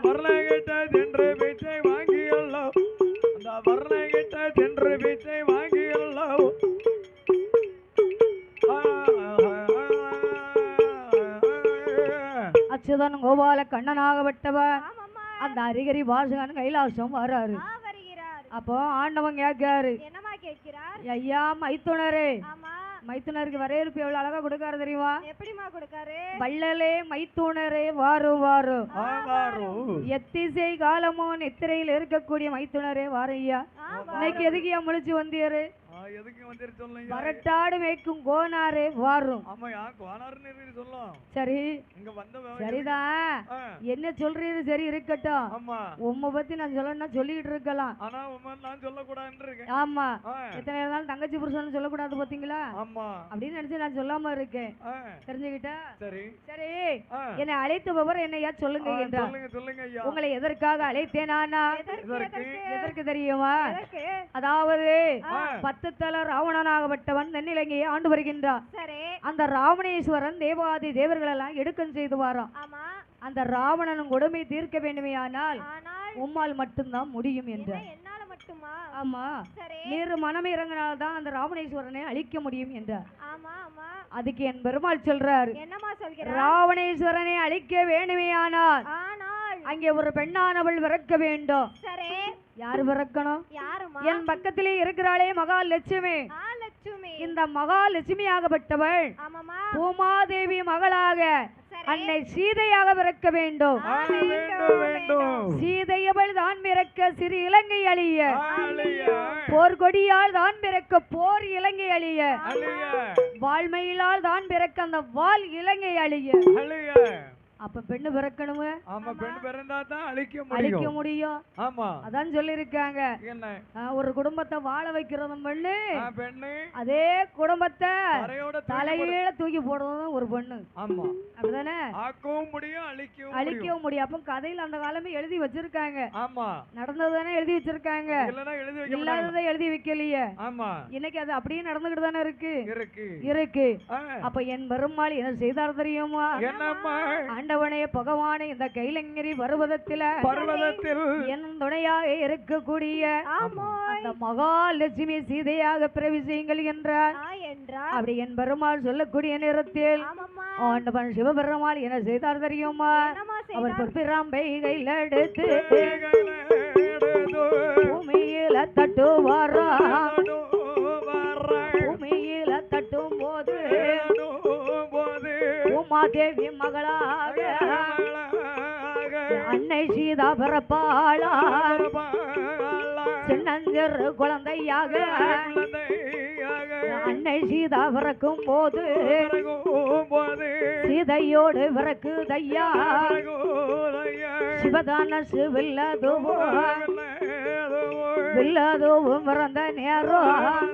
வர்ணகிட்ட சென்று விஜய் வாங்கி எல்லாம் அந்த வர்ணகிட்ட சென்று விஜய் வாங்கி எல்லாம்
அச்சுதன் கோபால கண்ணனாகப்பட்டவர்
ஆமாம்மா
அந்த அரிகரி வாசகன் கைலாசம் வர்றாரு.
வருகிறார்
அப்போ ஆண்டவன் கேட்காரு,
என்னமா கேட்கிறார்
ஐயா மைத்துனரே,
ஆமா
மைத்துனருக்கு வரவேற்பு எவ்வளவு அழகா கொடுக்காரு தெரியுமா?
எப்படிமா கொடுக்காரு
வள்ளலே மைத்துனரே வாரு வாரு
ஆவாரோ
எத்திசை காலமும் நித்திரையில் இருக்கக்கூடிய மைத்துனரே வாரு ஐயா. இன்னைக்கு எதுக்கு முழிச்சு வந்தியாரு?
எதுக்கு வந்துரு சொல்லுங்க
வரட்டாடு மேய்க்கும் கோனாரே வாரும்.
ஆமா யா கோனார்னு சொல்லலாம்
சரி
இங்க வந்த
சரிதான், என்ன சொல்றீரு சரி இருக்கட்டும்.
ஆமா
உம்மை பத்தி நான் சொல்லணும்னா சொல்லிட்டு இருக்கலாம்.
ஆனா உமன் நான் சொல்லக்கூடாதுன்னு இருக்கேன்.
ஆமா எத்தனை இருந்தாலும் தங்கச்சி புருஷன் சொல்லக்கூடாது பாத்தீங்களா?
ஆமா
அப்படின்னு நினைச்சு நான் சொல்லாம இருக்கேன். தெரிஞ்சுக்கிட்டா
சரி
சரி. என்னை அழைத்தவர் என்னையா சொல்லுங்க என்றார்.
சொல்லுங்க சொல்லுங்க ஐயா.
உங்களை எதற்காக அழைத்தேனானா? எதற்கு தெரியுமா? அதாவது 10 தல ராவணனாகப்பட்டவன் தென்னிலங்கையை ஆண்டு வருகின்றான்.
சரி
அந்த ராவணேஸ்வரன் தேவாதி தேவர்கள் எல்லாம் எடுக்கம் செய்து வாரான்.
ஆமா
அந்த ராவணனும் கொடுமை தீர்க்க வேண்டுமையானால்
ஆனால்
உம்மால் மட்டும்தான் முடியும் என்றார்.
என்னால மட்டுமா
ஆமா,
சரி
நீர் மனம் இறங்கினால்தான் அந்த ராவணேஸ்வரனை அழிக்க முடியும் என்றார்.
ஆமா ஆமா
அதுக்கு என் பெருமாள் சொல்றாரு,
என்னமா சொல்கிறார்
ராவணேஸ்வரனை அழிக்க வேண்டுமையானால்
ஆனால்
அங்கே ஒரு பெண்ணானவள் பிறக்க வேண்டும்.
சரி
யாரு பிறக்கணும்?
யாருமா
என் பக்கத்திலே இருக்கிறாளே மகாலட்சுமி.
லட்சுமி
இந்த மகாலட்சுமியாகப்பட்டவள்
ஆமாமா
பூமாதேவி மகளாக
சரி
அன்னை சீதையாக பிறக்க வேண்டும்.
வேண்டும் வேண்டும்
சீதையவள் தான் பிறக்க சிறு இலங்கை அழிய,
அழிய
போர்கொடியால் தான் பிறக்க போர் இலங்கை அழிய,
அழிய
வால்மையிலால் தான் பிறக்க அந்த வால் இலங்கை அழிய.
அழிய
அப்ப பெண்ணு பிறக்கணுமே,
ஆமா பெண் பிறந்தா தான் அழிக்க
அழிக்க
முடியும்.
முடியும்.
ஆமா
அதான் சொல்லிருக்காங்க,
என்ன
ஒரு குடும்பத்தை வாழ வைக்கிறதும் பெண்ணு,
பெண்ணு
அதே குடும்பத்தை
தரையோட
தலையில தூக்கி போடுறதும் ஒரு பொண்ணு.
ஆமா
அப்படிதானே?
ஆக்கவும் முடியும் அழிக்கவும்
அழிக்கவும் முடியும். அப்ப கதையில அந்த காலமே எழுதி வச்சிருக்காங்க.
ஆமா
நடந்ததுதானே எழுதி வச்சிருக்காங்க,
இல்லனா எழுதி வைக்க மாட்டாங்க.
இல்லாததை எழுதி வைக்கலையே.
ஆமா
இன்னைக்கு அது அப்படியே நடந்துகிட்டு தானே இருக்கு
இருக்கு
இருக்கு. அப்ப என் பெருமாள் என்ன செய்தார் தெரியுமா?
என்னம்மா
ஆண்டவனே பகவானே, இந்த கைலங்கிரி பர்வதத்தில
பர்வதத்தில்
என் துணையாக இருக்கக்கூடிய அந்த மகாலட்சுமி சீதையாக பிரவேசியுங்கள் என்றார்.
என்றார்
அப்படி என் பெருமாள் சொல்லக்கூடிய நேரத்தில்
ஆமாம்மா
ஆண்டவன் சிவபெருமாள் என்ன செய்தார் தெரியுமா?
என்னமா
அவர் பொற்பிராம்பை கையில் எடுத்து பூமியில தட்டுவாரா பூமியில தட்டும் போது உமாதேவி மகளாக அன்னை சீதா பிறப்பாளா சின்னஞ்சர் குழந்தையாக அன்னை சீதா பிறக்கும் போது சீதையோடு பிறக்குதையா சிவதானசு வில்லதுவும் பிறந்த நேரம்